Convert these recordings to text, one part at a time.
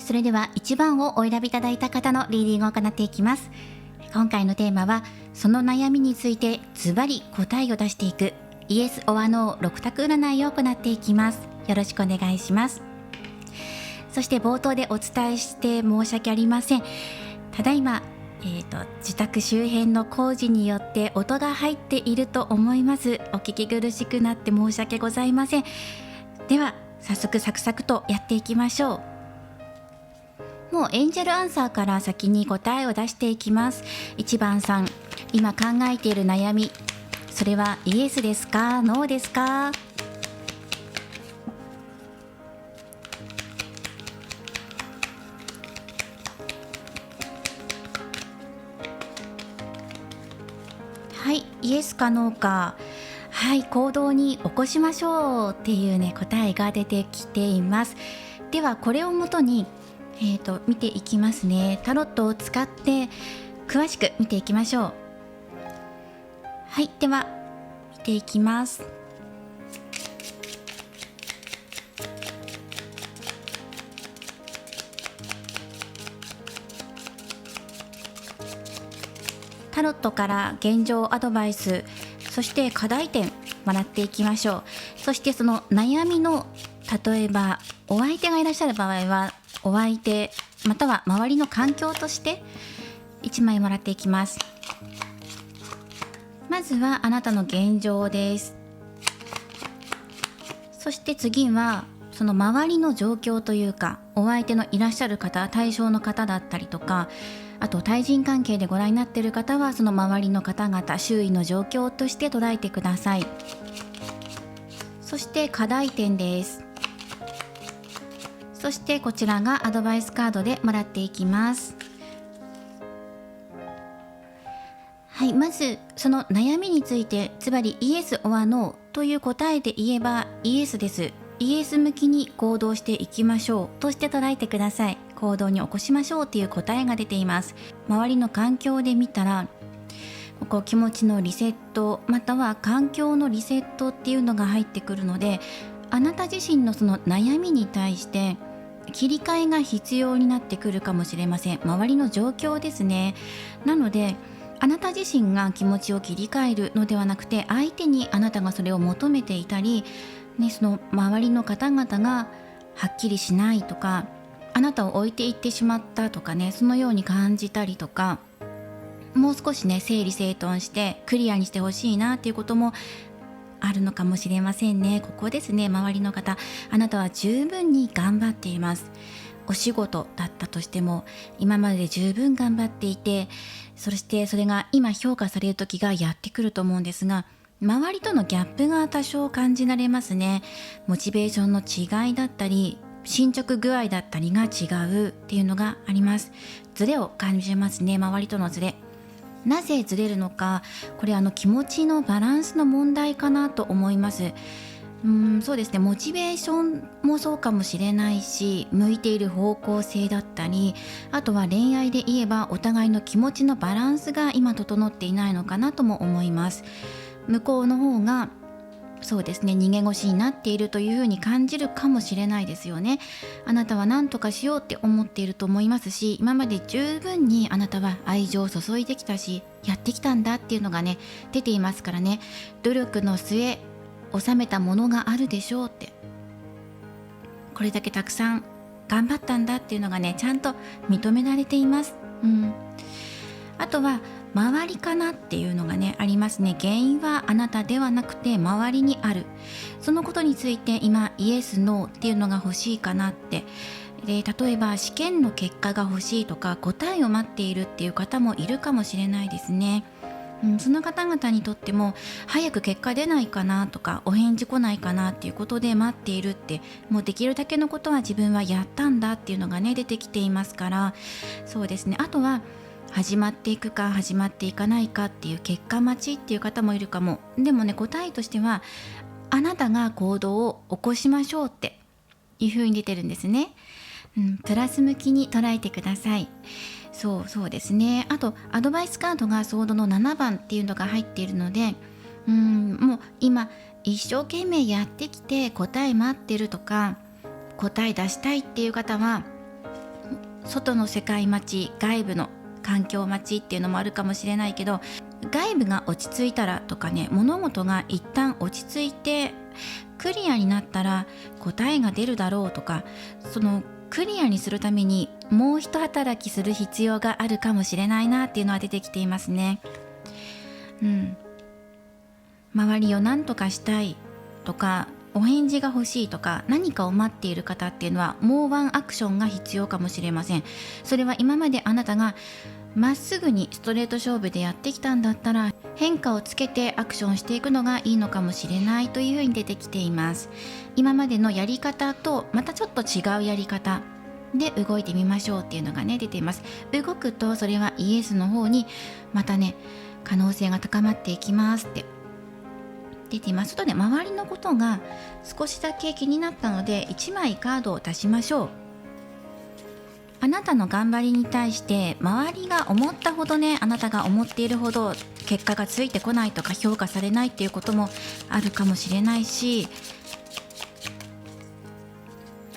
それでは1番をお選びいただいた方のリーディングを行っていきます。今回のテーマは、その悩みについてズバリ答えを出していくイエス・オア・ノー6択占いを行っていきます。よろしくお願いします。そして冒頭でお伝えして申し訳ありません。ただいま、自宅周辺の工事によって音が入っていると思います。お聞き苦しくなって申し訳ございません。では早速サクサクとやっていきましょう。もうエンジェルアンサーから先に答えを出していきます。1番さん、今考えている悩み、それはイエスですか、ノーですか？はい、イエスかノーか。はい、行動に起こしましょうっていうね、答えが出てきています。ではこれをもとに見ていきますね。タロットを使って詳しく見ていきましょう。はい、では見ていきます。タロットから現状アドバイス、そして課題点もらっていきましょう。そしてその悩みの、例えばお相手がいらっしゃる場合はお相手または周りの環境として1枚もらっていきます。まずはあなたの現状です。そして次はその周りの状況というか、お相手のいらっしゃる方、対象の方だったりとか、あと対人関係でご覧になっている方はその周りの方々、周囲の状況として捉えてください。そして課題点です。そしてこちらがアドバイスカードでもらっていきます。はい、まずその悩みについて、ズバリイエス・オア・ノーという答えで言えばイエスです。イエス向きに行動していきましょうとして捉えてください。行動に起こしましょうという答えが出ています。周りの環境で見たら、ここ気持ちのリセット、または環境のリセットっていうのが入ってくるので、あなた自身のその悩みに対して切り替えが必要になってくるかもしれません。周りの状況ですね。なのであなた自身が気持ちを切り替えるのではなくて、相手にあなたがそれを求めていたり、その周りの方々がはっきりしないとか、あなたを置いていってしまったとかね、そのように感じたりとか、もう少しね整理整頓してクリアにしてほしいなっていうこともあるのかもしれませんね。ここですね。周りの方、あなたは十分に頑張っています。お仕事だったとしても今まで十分頑張っていて、そしてそれが今評価される時がやってくると思うんですが、周りとのギャップが多少感じられますね。モチベーションの違いだったり、進捗具合だったりが違うっていうのがあります。ズレを感じますね。周りとのズレ。なぜずれるのか、これ気持ちのバランスの問題かなと思います。そうですね、モチベーションもそうかもしれないし、向いている方向性だったり、あとは恋愛で言えばお互いの気持ちのバランスが今整っていないのかなとも思います。向こうの方がそうですね、逃げ腰になっているというふうに感じるかもしれないですよね。あなたは何とかしようって思っていると思いますし、今まで十分にあなたは愛情を注いできたし、やってきたんだっていうのがね出ていますからね。努力の末収めたものがあるでしょうって、これだけたくさん頑張ったんだっていうのがねちゃんと認められています。あとは周りかなっていうのがねありますね。原因はあなたではなくて周りにある。そのことについて今イエスノーっていうのが欲しいかなって。で、例えば試験の結果が欲しいとか答えを待っているっていう方もいるかもしれないですね。その方々にとっても早く結果出ないかなとかお返事来ないかなっていうことで待っているって、もうできるだけのことは自分はやったんだっていうのがね出てきていますから、そうですね。あとは始まっていくか始まっていかないかっていう結果待ちっていう方もいるかも。でもね、答えとしてはあなたが行動を起こしましょうっていう風に出てるんですね。プラス向きに捉えてください。そうですね。あとアドバイスカードがソードの7番っていうのが入っているので、もう今一生懸命やってきて答え待ってるとか、答え出したいっていう方は外の世界待ち、外部の環境待ちっていうのもあるかもしれないけど、外部が落ち着いたらとかね、物事が一旦落ち着いてクリアになったら答えが出るだろうとか、そのクリアにするためにもう一働きする必要があるかもしれないなっていうのは出てきていますね。周りを何とかしたいとか、お返事が欲しいとか、何かを待っている方っていうのはもうワンアクションが必要かもしれません。それは今まであなたがまっすぐにストレート勝負でやってきたんだったら、変化をつけてアクションしていくのがいいのかもしれないというふうに出てきています。今までのやり方とまたちょっと違うやり方で動いてみましょうっていうのがね出ています。動くとそれはイエスの方にまたね可能性が高まっていきますって出ています。とね、周りのことが少しだけ気になったので1枚カードを出しましょう。あなたの頑張りに対して周りが思ったほどね、あなたが思っているほど結果がついてこないとか評価されないっていうこともあるかもしれないし、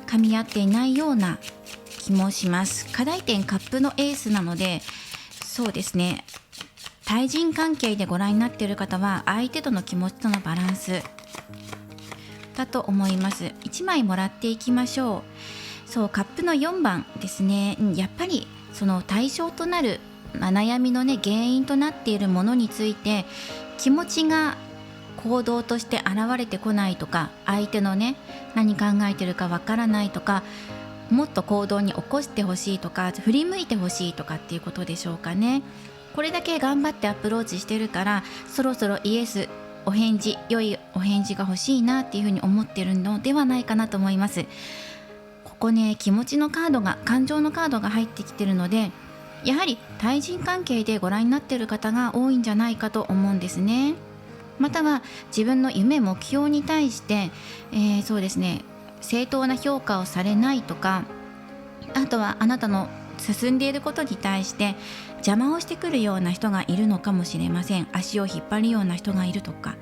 噛み合っていないような気もします。課題点カップのエースなので、そうですね、対人関係でご覧になっている方は相手との気持ちとのバランスだと思います。1枚もらっていきましょう。そう、カップの4番ですね。やっぱりその対象となる悩みのね原因となっているものについて気持ちが行動として現れてこないとか、相手のね何考えてるかわからないとか、もっと行動に起こしてほしいとか、振り向いてほしいとかっていうことでしょうかね。これだけ頑張ってアプローチしてるから、そろそろイエス、お返事、良いお返事が欲しいなっていうふうに思ってるのではないかなと思います。ここね、気持ちのカードが、感情のカードが入ってきてるので、やはり対人関係でご覧になっている方が多いんじゃないかと思うんですね。または自分の夢目標に対して、そうですね、正当な評価をされないとか、あとはあなたの進んでいることに対して邪魔をしてくるような人がいるのかもしれません。足を引っ張るような人がいるとか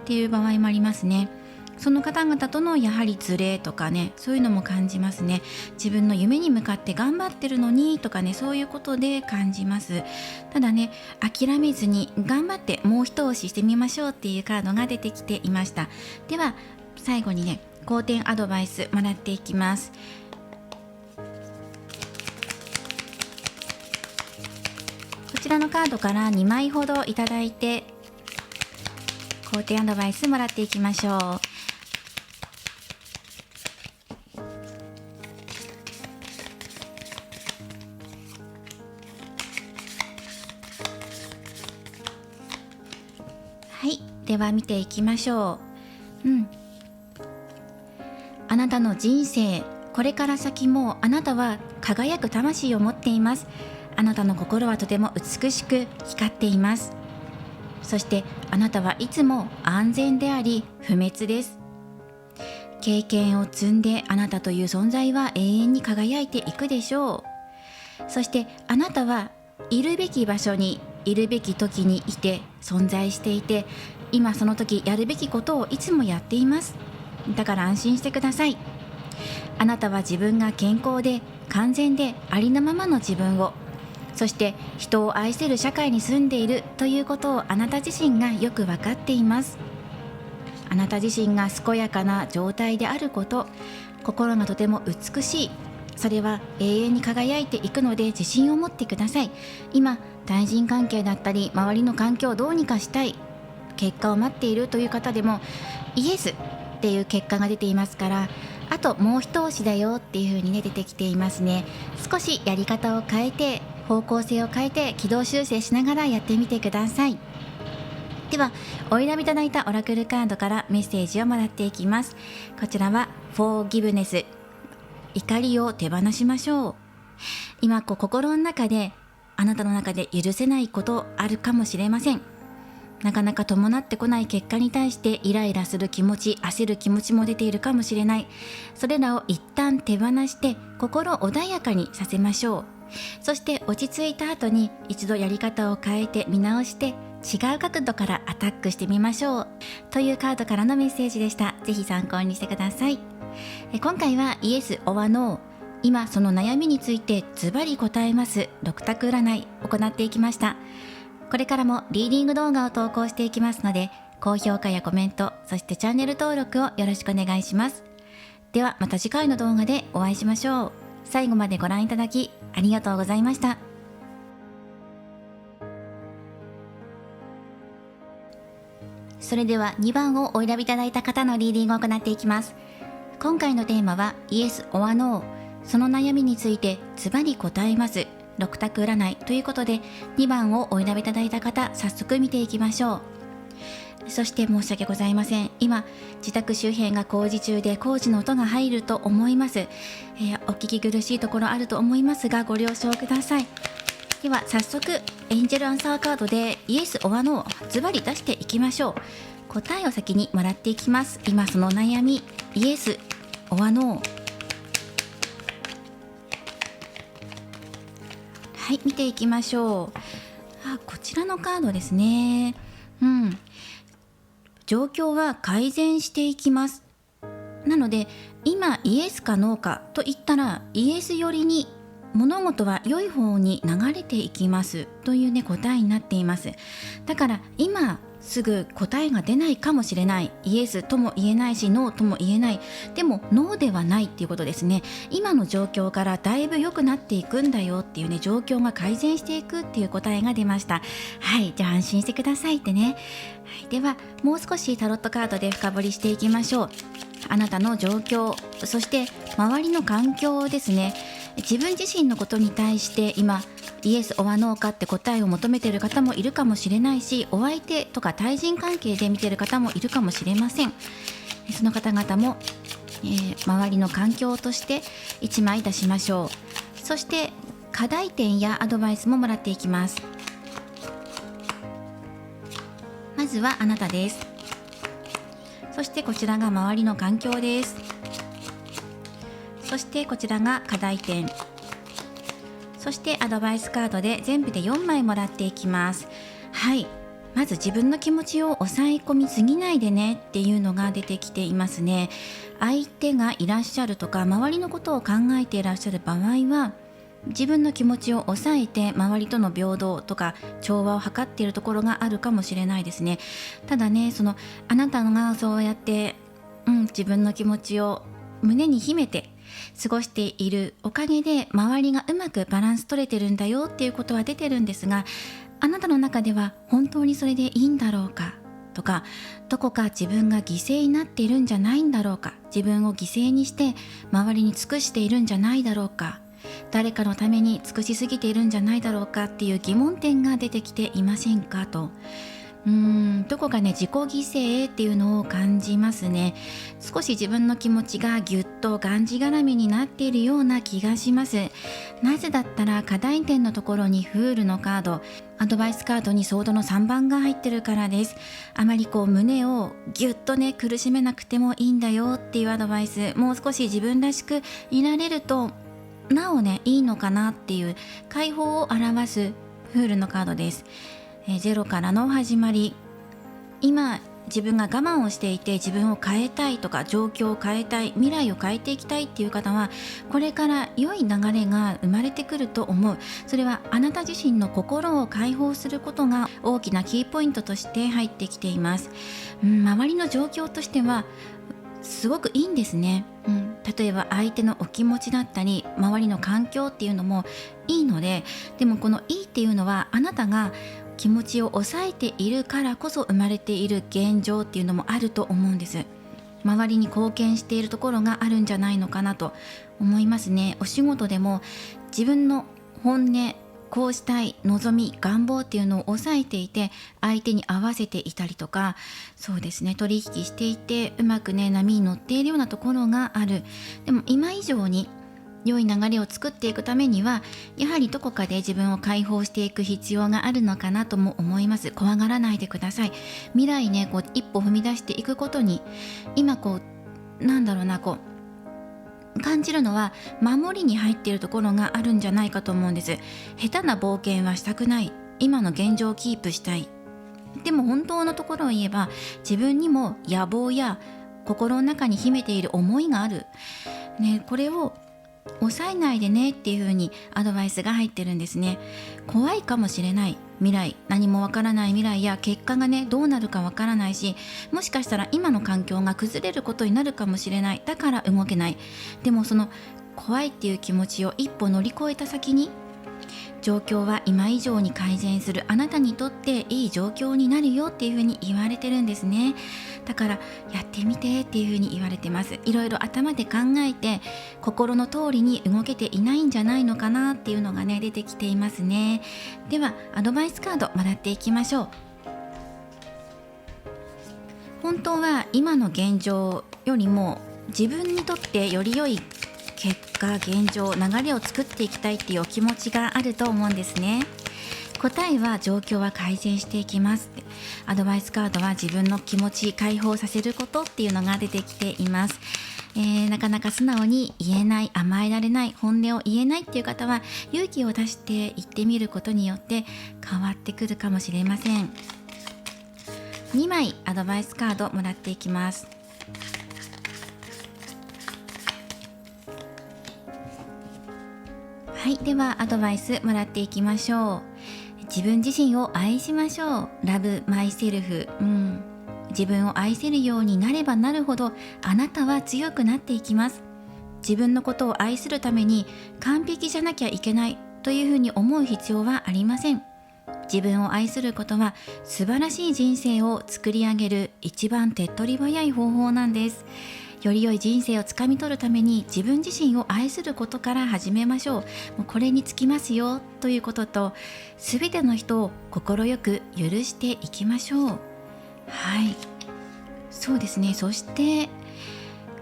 っていう場合もありますね。その方々とのやはりズレとかね、そういうのも感じますね。自分の夢に向かって頑張ってるのにとかね、そういうことで感じます。ただね、諦めずに頑張ってもう一押ししてみましょうっていうカードが出てきていました。では最後にね、好転アドバイスもらっていきます。こちらのカードから2枚ほどいただいて、好転アドバイスもらっていきましょう。はい、では見ていきましょう。あなたの人生、これから先もあなたは輝く魂を持っています。あなたの心はとても美しく光っています。そしてあなたはいつも安全であり不滅です。経験を積んであなたという存在は永遠に輝いていくでしょう。そしてあなたはいるべき場所にいるべき時にいて存在していて、今その時やるべきことをいつもやっています。だから安心してください。あなたは自分が健康で完全でありのままの自分を、そして人を愛せる社会に住んでいるということをあなた自身がよく分かっています。あなた自身が健やかな状態であること、心がとても美しい、それは永遠に輝いていくので自信を持ってください。今対人関係だったり周りの環境をどうにかしたい、結果を待っているという方でもイエスっていう結果が出ていますから、あともう一押しだよっていう風にね出てきていますね。少しやり方を変えて、方向性を変えて軌道修正しながらやってみてください。ではお選びいただいたオラクルカードからメッセージをもらっていきます。こちらはフォーギブネス、怒りを手放しましょう。今心の中であなたの中で許せないことあるかもしれません。なかなか伴ってこない結果に対してイライラする気持ち、焦る気持ちも出ているかもしれない。それらを一旦手放して心穏やかにさせましょう。そして落ち着いた後に一度やり方を変えて見直して違う角度からアタックしてみましょうというカードからのメッセージでした。ぜひ参考にしてください。今回はイエスオアノー、今その悩みについてズバリ答えます6択占い行っていきました。これからもリーディング動画を投稿していきますので、高評価やコメント、そしてチャンネル登録をよろしくお願いします。ではまた次回の動画でお会いしましょう。最後までご覧いただきありがとうございました。それでは2番をお選びいただいた方のリーディングを行っていきます。今回のテーマはイエス or NO、 その悩みについてズバリ答えます6択占いということで、2番をお選びいただいた方、早速見ていきましょう。そして申し訳ございません。今自宅周辺が工事中で工事の音が入ると思います。お聞き苦しいところあると思いますがご了承ください。では早速エンジェルアンサーカードでイエス or NO ズバリ出していきましょう。答えを先にもらっていきます。今その悩み、イエス or NO。 はい、見ていきましょう。こちらのカードですね。状況は改善していきます。なので今イエスかノーかと言ったら、イエス寄りに物事は良い方に流れていきますというね、答えになっています。だから今すぐ答えが出ないかもしれない。イエスとも言えないしノーとも言えない。でもノーではないっていうことですね。今の状況からだいぶ良くなっていくんだよっていうね、状況が改善していくっていう答えが出ました。はい、じゃあ安心してくださいってね。はい、ではもう少しタロットカードで深掘りしていきましょう。あなたの状況、そして周りの環境ですね。自分自身のことに対して今イエス or NO かって答えを求めている方もいるかもしれないし、お相手とか対人関係で見ている方もいるかもしれません。その方々も、周りの環境として1枚出しましょう。そして課題点やアドバイスももらっていきます。まずはあなたです。そしてこちらが周りの環境です。そしてこちらが課題点、そしてアドバイスカードで全部で4枚もらっていきます。はい、まず自分の気持ちを抑え込みすぎないでねっていうのが出てきていますね。相手がいらっしゃるとか周りのことを考えていらっしゃる場合は、自分の気持ちを抑えて周りとの平等とか調和を図っているところがあるかもしれないですね。ただね、あなたがそうやって、自分の気持ちを胸に秘めて過ごしているおかげで周りがうまくバランス取れてるんだよっていうことは出てるんですが、あなたの中では本当にそれでいいんだろうかとか、どこか自分が犠牲になっているんじゃないんだろうか、自分を犠牲にして周りに尽くしているんじゃないだろうか、誰かのために尽くしすぎているんじゃないだろうかっていう疑問点が出てきていませんかと。どこかね、自己犠牲っていうのを感じますね。少し自分の気持ちがぎゅっとがんじがらめになっているような気がします。なぜだったら課題点のところにフールのカード、アドバイスカードにソードの3番が入ってるからです。あまり胸をぎゅっとね苦しめなくてもいいんだよっていうアドバイス、もう少し自分らしくいられるとなおねいいのかなっていう解放を表すフールのカードです。ゼロからの始まり。今自分が我慢をしていて自分を変えたいとか、状況を変えたい、未来を変えていきたいっていう方は、これから良い流れが生まれてくると思う。それはあなた自身の心を解放することが大きなキーポイントとして入ってきています。周りの状況としてはすごくいいんですね。例えば相手のお気持ちだったり周りの環境っていうのもいいので、でもこのいいっていうのはあなたが気持ちを抑えているからこそ生まれている現状っていうのもあると思うんです。周りに貢献しているところがあるんじゃないのかなと思いますね。お仕事でも自分の本音、こうしたい望み、願望っていうのを抑えていて相手に合わせていたりとか、そうですね、取引していてうまくね波に乗っているようなところがある。でも今以上に良い流れを作っていくためにはやはりどこかで自分を解放していく必要があるのかなとも思います。怖がらないでください。未来ね一歩踏み出していくことに今感じるのは守りに入っているところがあるんじゃないかと思うんです。下手な冒険はしたくない、今の現状をキープしたい。でも本当のところを言えば自分にも野望や心の中に秘めている思いがある、これを抑えないでねっていう風にアドバイスが入ってるんですね。怖いかもしれない未来、何もわからない未来や結果がねどうなるかわからないし、もしかしたら今の環境が崩れることになるかもしれない、だから動けない。でもその怖いっていう気持ちを一歩乗り越えた先に、状況は今以上に改善する、あなたにとっていい状況になるよっていうふうに言われてるんですね。だからやってみてっていうふうに言われてます。いろいろ頭で考えて心の通りに動けていないんじゃないのかなっていうのがね出てきていますね。ではアドバイスカードもらっていきましょう。本当は今の現状よりも自分にとってより良い結果、現状、流れを作っていきたいっていうお気持ちがあると思うんですね。答えは状況は改善していきます。アドバイスカードは自分の気持ち解放させることっていうのが出てきています。なかなか素直に言えない、甘えられない、本音を言えないっていう方は勇気を出して言ってみることによって変わってくるかもしれません。2枚アドバイスカードもらっていきます。はい、ではアドバイスもらっていきましょう。自分自身を愛しましょう。ラブマイセルフ。自分を愛せるようになればなるほどあなたは強くなっていきます。自分のことを愛するために完璧じゃなきゃいけないというふうに思う必要はありません。自分を愛することは素晴らしい人生を作り上げる一番手っ取り早い方法なんです。より良い人生をつかみ取るために自分自身を愛することから始めましょう。もうこれにつきますよということと、すべての人を心よく許していきましょう。はい、そうですね。そして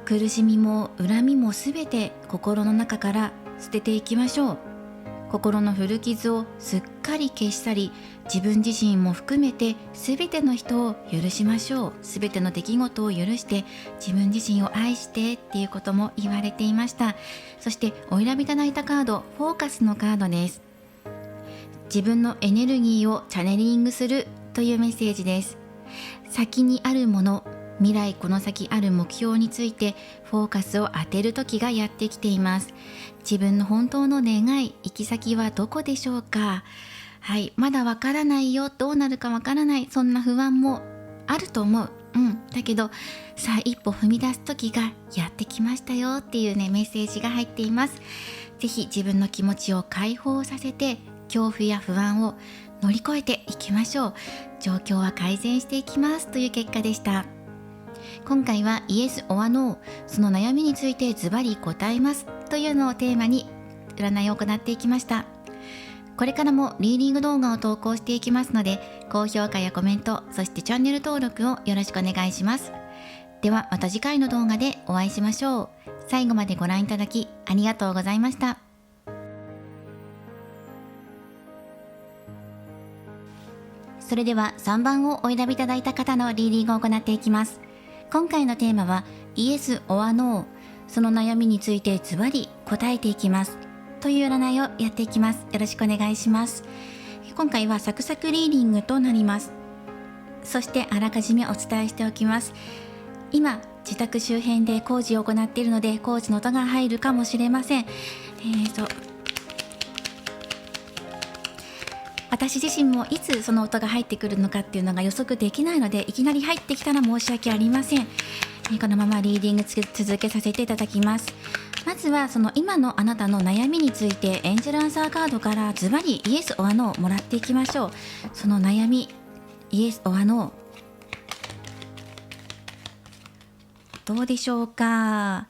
苦しみも恨みもすべて心の中から捨てていきましょう。心の古傷をすっかり消し去り、自分自身も含めて全ての人を許しましょう。全ての出来事を許して自分自身を愛してっていうことも言われていました。そしてお選びいただいたカード、フォーカスのカードです。自分のエネルギーをチャネリングするというメッセージです。先にあるもの、未来この先ある目標についてフォーカスを当てる時がやってきています。自分の本当の願い、行き先はどこでしょうか。はい、まだわからないよ、どうなるかわからない、そんな不安もあると思う。だけどさあ一歩踏み出す時がやってきましたよっていうねメッセージが入っています。ぜひ自分の気持ちを解放させて恐怖や不安を乗り越えていきましょう。状況は改善していきますという結果でした。今回はイエスオアノー、その悩みについてズバリ答えますというのをテーマに占いを行っていきました。これからもリーディング動画を投稿していきますので、高評価やコメント、そしてチャンネル登録をよろしくお願いします。ではまた次回の動画でお会いしましょう。最後までご覧いただきありがとうございました。それでは3番をお選びいただいた方のリーディングを行っていきます。今回のテーマはイエス・オア・ノー、その悩みについてズバリ答えていきますという占いをやっていきます。よろしくお願いします。今回はサクサクリーディングとなります。そしてあらかじめお伝えしておきます。今自宅周辺で工事を行っているので工事の音が入るかもしれません。私自身もいつその音が入ってくるのかっていうのが予測できないので、いきなり入ってきたら申し訳ありません。このままリーディング続けさせていただきます。まずはその今のあなたの悩みについてエンジェルアンサーカードからズバリイエス・オア・ノーもらっていきましょう。その悩み、イエス・オア・ノー、どうでしょうか。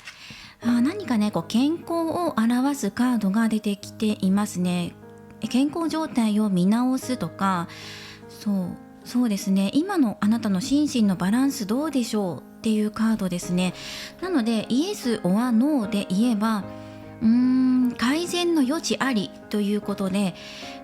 何かね健康を表すカードが出てきていますね。健康状態を見直すとか、そうですね、今のあなたの心身のバランスどうでしょうっていうカードですね。なのでイエス・オア・ノーで言えば改善の余地ありということで、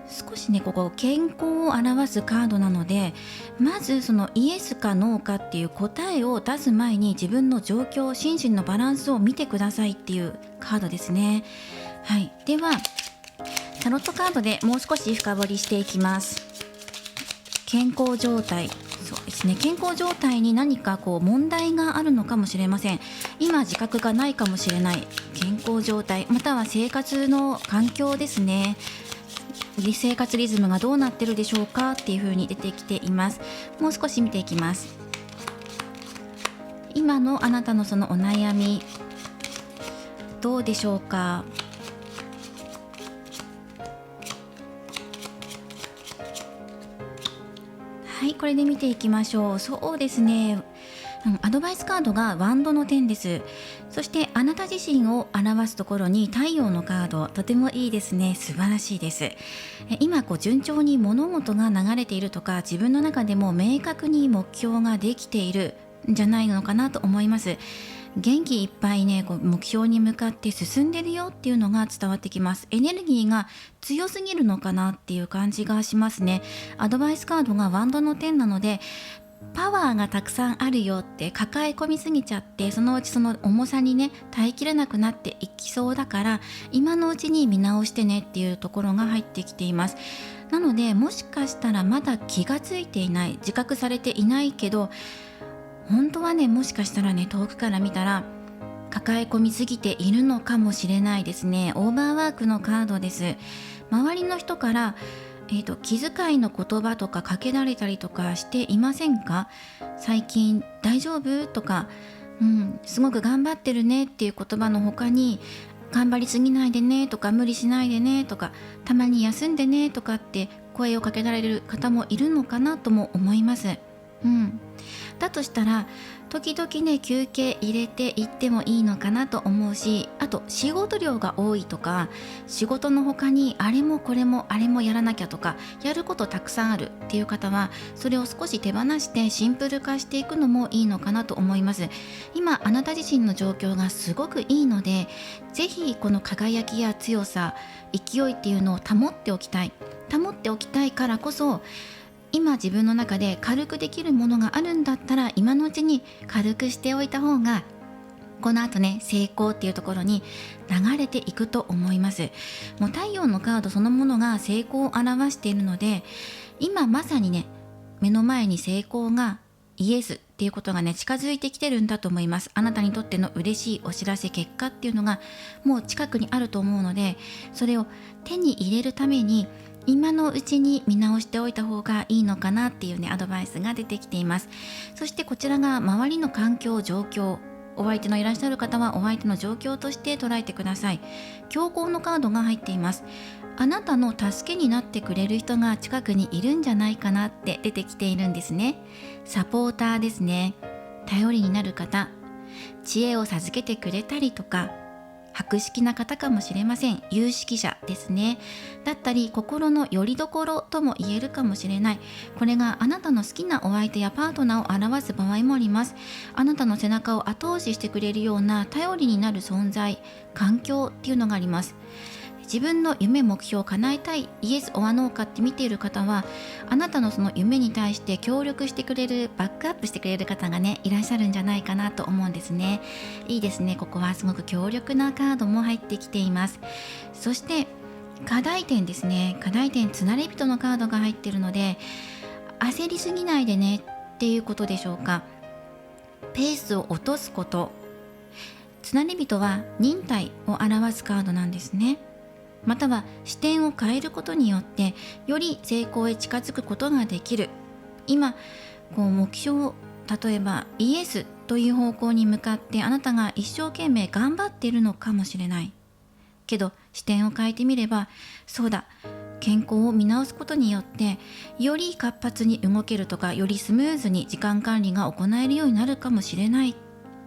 少しねここ健康を表すカードなので、まずそのイエスかノーかっていう答えを出す前に自分の状況、心身のバランスを見てくださいっていうカードですね。はい、ではタロットカードでもう少し深掘りしていきます。健康状態、そうですね、健康状態に何か問題があるのかもしれません。今自覚がないかもしれない健康状態、または生活の環境ですね。生活リズムがどうなってるでしょうかっていう風に出てきています。もう少し見ていきます。今のあなたのそのお悩み、どうでしょうか。はい、これで見ていきましょう。そうですね、アドバイスカードがワンドの10です。そしてあなた自身を表すところに太陽のカード、とてもいいですね。素晴らしいです。今順調に物事が流れているとか、自分の中でも明確に目標ができているんじゃないのかなと思います。元気いっぱいね、目標に向かって進んでるよっていうのが伝わってきます。エネルギーが強すぎるのかなっていう感じがしますね。アドバイスカードがワンドの10なので、パワーがたくさんあるよって抱え込みすぎちゃって、そのうちその重さにね耐えきれなくなっていきそうだから、今のうちに見直してねっていうところが入ってきています。なので、もしかしたらまだ気がついていない、自覚されていないけど、本当はね、もしかしたらね、遠くから見たら抱え込みすぎているのかもしれないですね。オーバーワークのカードです。周りの人から気遣いの言葉とかかけられたりとかしていませんか？最近大丈夫とか、すごく頑張ってるねっていう言葉の他に、頑張りすぎないでねとか、無理しないでねとか、たまに休んでねとかって声をかけられる方もいるのかなとも思います。だとしたら時々ね、休憩入れていってもいいのかなと思うし、あと仕事量が多いとか、仕事の他にあれもこれもあれもやらなきゃとか、やることたくさんあるっていう方は、それを少し手放してシンプル化していくのもいいのかなと思います。今あなた自身の状況がすごくいいので、ぜひこの輝きや強さ、勢いっていうのを保っておきたいからこそ、今自分の中で軽くできるものがあるんだったら、今のうちに軽くしておいた方が、この後ね、成功っていうところに流れていくと思います。もう太陽のカードそのものが成功を表しているので、今まさにね、目の前に成功がイエスっていうことがね、近づいてきてるんだと思います。あなたにとっての嬉しいお知らせ、結果っていうのがもう近くにあると思うので、それを手に入れるために今のうちに見直しておいた方がいいのかなっていうね、アドバイスが出てきています。そしてこちらが周りの環境、状況、お相手のいらっしゃる方はお相手の状況として捉えてください。強行のカードが入っています。あなたの助けになってくれる人が近くにいるんじゃないかなって出てきているんですね。サポーターですね。頼りになる方、知恵を授けてくれたりとか、博識な方かもしれません。有識者ですね。だったり、心の拠り所とも言えるかもしれない。これがあなたの好きなお相手やパートナーを表す場合もあります。あなたの背中を後押ししてくれるような頼りになる存在、環境っていうのがあります。自分の夢目標を叶えたい、イエスオアノーかって見ている方は、あなたのその夢に対して協力してくれる、バックアップしてくれる方がね、いらっしゃるんじゃないかなと思うんですね。いいですね。ここはすごく強力なカードも入ってきています。そして課題点ですね。課題点、つなれ人のカードが入っているので、焦りすぎないでねっていうことでしょうか。ペースを落とすこと。つなれ人は忍耐を表すカードなんですね。または視点を変えることによってより成功へ近づくことができる。今目標、例えばイエスという方向に向かってあなたが一生懸命頑張っているのかもしれないけど、視点を変えてみれば、そうだ、健康を見直すことによってより活発に動けるとか、よりスムーズに時間管理が行えるようになるかもしれないっ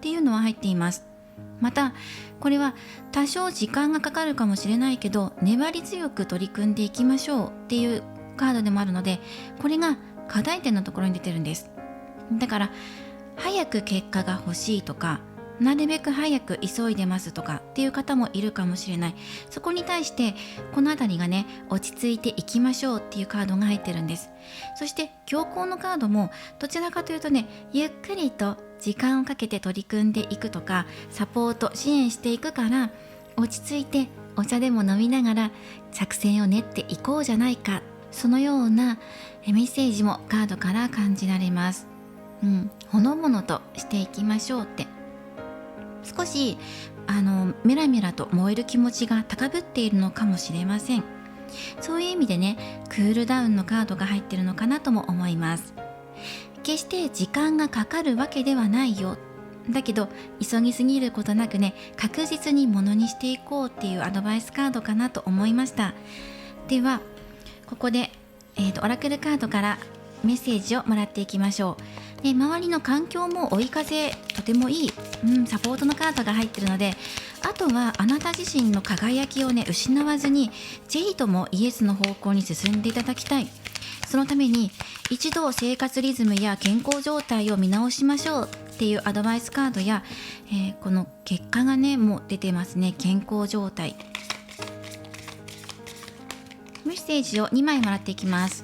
ていうのは入っています。またこれは多少時間がかかるかもしれないけど、粘り強く取り組んでいきましょうっていうカードでもあるので、これが課題点のところに出てるんです。だから早く結果が欲しいとか、なるべく早く急いでますとかっていう方もいるかもしれない。そこに対してこのあたりがね、落ち着いていきましょうっていうカードが入ってるんです。そして強行のカードもどちらかというとね、ゆっくりと時間をかけて取り組んでいくとか、サポート支援していくから、落ち着いてお茶でも飲みながら作戦を練っていこうじゃないか、そのようなメッセージもカードから感じられます。ほのぼのとしていきましょうって。少しメラメラと燃える気持ちが高ぶっているのかもしれません。そういう意味でね、クールダウンのカードが入ってるのかなとも思います。決して時間がかかるわけではないよ、だけど急ぎすぎることなくね、確実にものにしていこうっていうアドバイスカードかなと思いました。ではここで、オラクルカードからメッセージをもらっていきましょう。で、周りの環境も追い風、とてもいい、サポートのカードが入ってるので、あとはあなた自身の輝きをね失わずに、ぜひともイエスの方向に進んでいただきたい。そのために一度生活リズムや健康状態を見直しましょうっていうアドバイスカードや、この結果がねもう出てますね。健康状態、メッセージを2枚もらっていきます。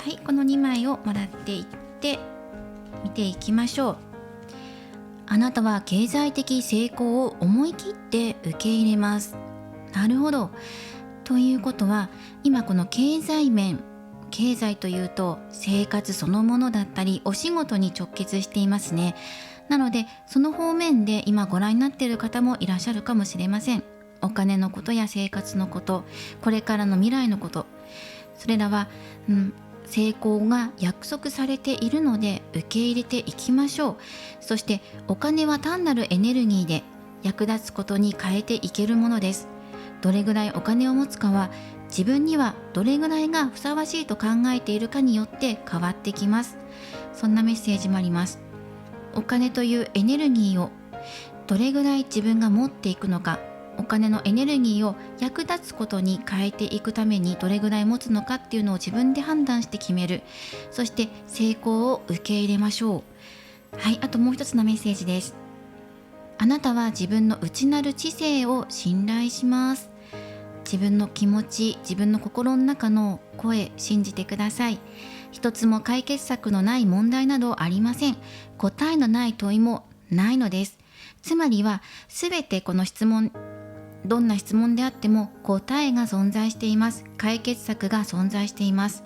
はい、この2枚をもらっていって見ていきましょう。あなたは経済的成功を思い切って受け入れます。なるほど。ということは、今この経済面、経済というと生活そのものだったりお仕事に直結していますね。なのでその方面で今ご覧になっている方もいらっしゃるかもしれません。お金のことや生活のこと、これからの未来のこと、それらは、成功が約束されているので受け入れていきましょう。そしてお金は単なるエネルギーで役立つことに変えていけるものです。どれぐらいお金を持つかは、自分にはどれぐらいがふさわしいと考えているかによって変わってきます。そんなメッセージもあります。お金というエネルギーをどれぐらい自分が持っていくのか、お金のエネルギーを役立つことに変えていくためにどれぐらい持つのかっていうのを自分で判断して決める。そして成功を受け入れましょう。はい、あともう一つのメッセージです。あなたは自分の内なる知性を信頼します。自分の気持ち、自分の心の中の声、信じてください。一つも解決策のない問題などありません。答えのない問いもないのです。つまりはすべてこの質問、どんな質問であっても答えが存在しています。解決策が存在しています。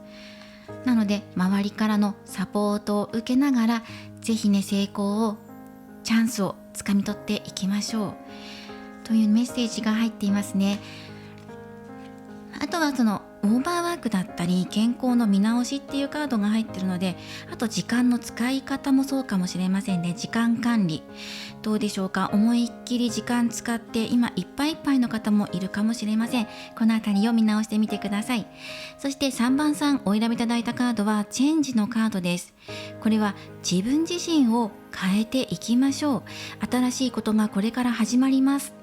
なので周りからのサポートを受けながら、ぜひね、成功を、チャンスをつかみ取っていきましょうというメッセージが入っていますね。あとはそのオーバーワークだったり健康の見直しっていうカードが入ってるので、あと時間の使い方もそうかもしれませんね。時間管理どうでしょうか。思いっきり時間使って今いっぱいいっぱいの方もいるかもしれません。このあたりを見直してみてください。そして3番さんお選びいただいたカードはチェンジのカードです。これは自分自身を変えていきましょう。新しいことがこれから始まります。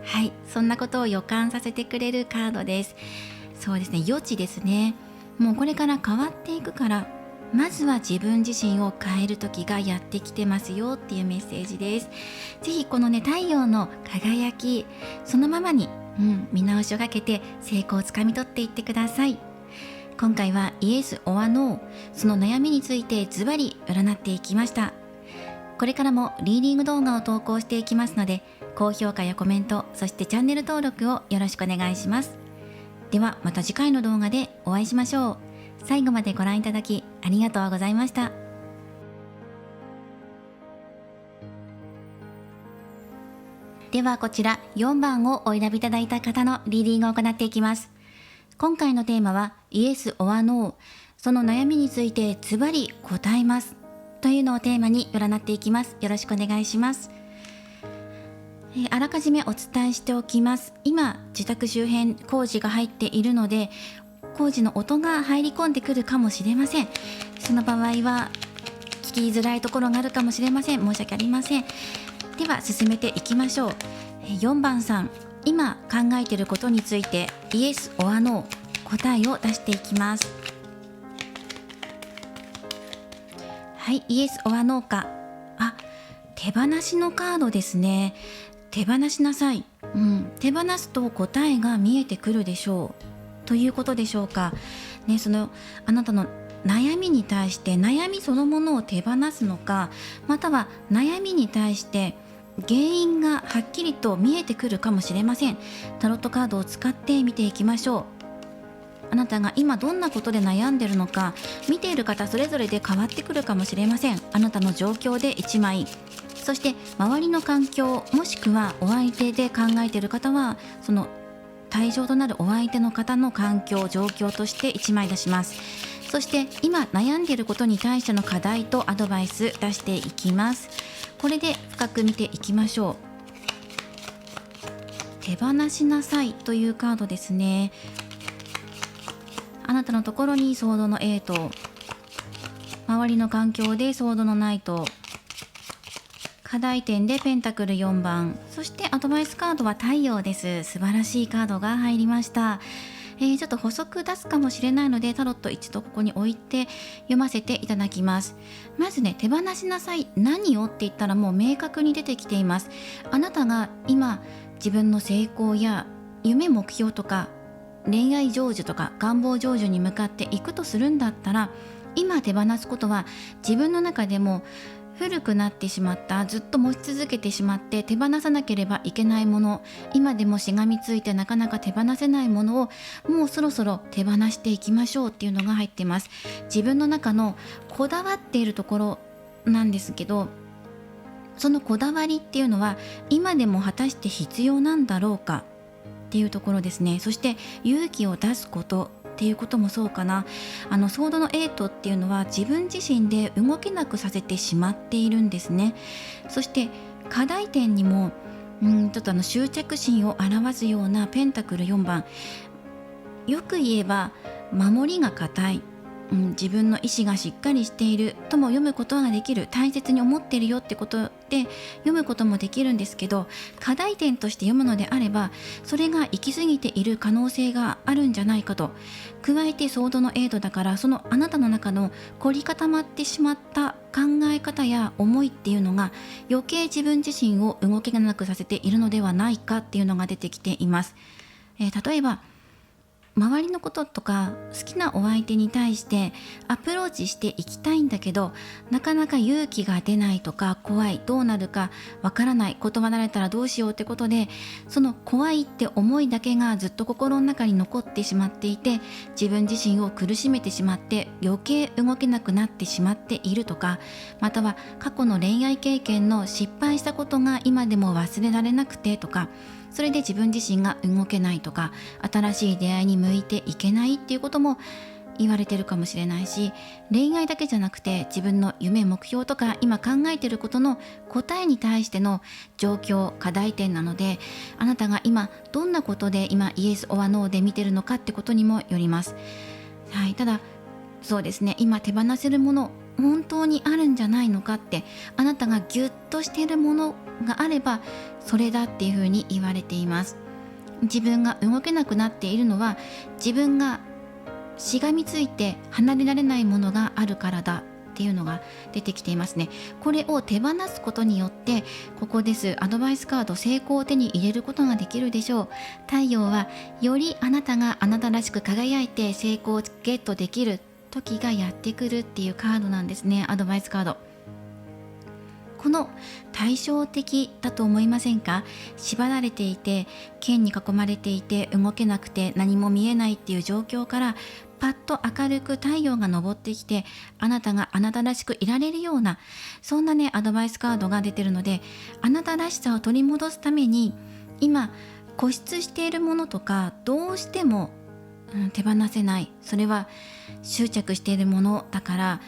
はい、そんなことを予感させてくれるカードです。そうですね、予知ですね。もうこれから変わっていくから、まずは自分自身を変える時がやってきてますよっていうメッセージです。ぜひこのね、太陽の輝きそのままに、見直しをかけて成功をつかみ取っていってください。今回はイエスオアノー、その悩みについてズバリ占っていきました。これからもリーディング動画を投稿していきますので、高評価やコメント、そしてチャンネル登録をよろしくお願いします。ではまた次回の動画でお会いしましょう。最後までご覧いただきありがとうございました。ではこちら4番をお選びいただいた方のリーディングを行っていきます。今回のテーマはイエス・オア・ノー、その悩みについてズバリ答えますというのをテーマに占っていきます。よろしくお願いします。あらかじめお伝えしておきます。今自宅周辺工事が入っているので、工事の音が入り込んでくるかもしれません。その場合は聞きづらいところがあるかもしれません。申し訳ありません。では進めていきましょう。4番さん、今考えていることについてイエス・オア・ノー、答えを出していきます。はい、イエス・オア・ノーか。手放しのカードですね。手放しなさい。手放すと答えが見えてくるでしょうということでしょうかね。そのあなたの悩みに対して悩みそのものを手放すのか、または悩みに対して原因がはっきりと見えてくるかもしれません。タロットカードを使って見ていきましょう。あなたが今どんなことで悩んでるのか、見ている方それぞれで変わってくるかもしれません。あなたの状況で1枚そして周りの環境もしくはお相手で考えている方は、その対象となるお相手の方の環境状況として1枚出します。そして今悩んでいることに対しての課題とアドバイス出していきます。これで深く見ていきましょう。手放しなさいというカードですね。あなたのところにソードの8と、周りの環境でソードのナイト、課題点でペンタクル4番、そしてアドバイスカードは太陽です。素晴らしいカードが入りました。ちょっと補足出すかもしれないので、タロット一度ここに置いて読ませていただきます。まずね、手放しなさい、何をって言ったらもう明確に出てきています。あなたが今自分の成功や夢目標とか恋愛成就とか願望成就に向かっていくとするんだったら、今手放すことは自分の中でも古くなってしまった、ずっと持ち続けてしまって手放さなければいけないもの、今でもしがみついてなかなか手放せないものをもうそろそろ手放していきましょうっていうのが入っています。自分の中のこだわっているところなんですけど、そのこだわりっていうのは今でも果たして必要なんだろうかっていうところですね。そして勇気を出すことっていうこともそうかな。ソードの8っていうのは自分自身で動けなくさせてしまっているんですね。そして課題点にもちょっと執着心を表すようなペンタクル4番、よく言えば守りが固い、自分の意志がしっかりしているとも読むことができる、大切に思っているよってことで読むこともできるんですけど、課題点として読むのであればそれが行き過ぎている可能性があるんじゃないかと。加えてソードの8だから、そのあなたの中の凝り固まってしまった考え方や思いっていうのが余計自分自身を動けなくさせているのではないかっていうのが出てきています。例えば周りのこととか好きなお相手に対してアプローチしていきたいんだけど、なかなか勇気が出ないとか、怖い、どうなるかわからない、断られたらどうしようってことで、その怖いって思いだけがずっと心の中に残ってしまっていて、自分自身を苦しめてしまって余計動けなくなってしまっているとか、または過去の恋愛経験の失敗したことが今でも忘れられなくてとか、それで自分自身が動けないとか、新しい出会いに向いていけないっていうことも言われてるかもしれないし、恋愛だけじゃなくて自分の夢目標とか今考えていることの答えに対しての状況、課題点なので、あなたが今どんなことで今イエスオアノーで見てるのかってことにもよります。はい、ただそうですね、今手放せるもの本当にあるんじゃないのかって、あなたがギュッとしているものがあればそれだっていうふうに言われています。自分が動けなくなっているのは自分がしがみついて離れられないものがあるからだっていうのが出てきていますね。これを手放すことによって、ここです、アドバイスカード、成功を手に入れることができるでしょう。太陽はよりあなたがあなたらしく輝いて成功をゲットできる時がやってくるっていうカードなんですね。アドバイスカード、この対照的だと思いませんか？縛られていて、剣に囲まれていて動けなくて何も見えないっていう状況から、パッと明るく太陽が昇ってきて、あなたがあなたらしくいられるような、そんなねアドバイスカードが出てるので、あなたらしさを取り戻すために今固執しているものとか、どうしても手放せない、それは執着しているものだから、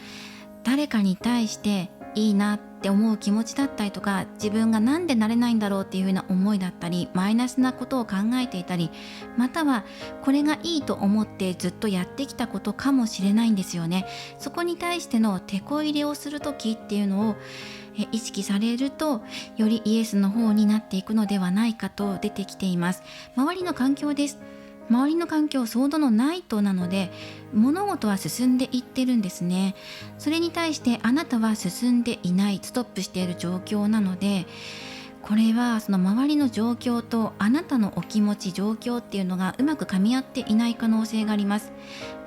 誰かに対していいなって思う気持ちだったりとか、自分がなんでなれないんだろうっていう風な思いだったり、マイナスなことを考えていたり、またはこれがいいと思ってずっとやってきたことかもしれないんですよね。そこに対しての手こ入れをする時っていうのを意識されると、よりイエスの方になっていくのではないかと出てきています。周りの環境です。周りの環境、ソードのナイトなので、物事は進んでいってるんですね。それに対してあなたは進んでいない、ストップしている状況なので、これはその周りの状況とあなたのお気持ち、状況っていうのがうまく噛み合っていない可能性があります。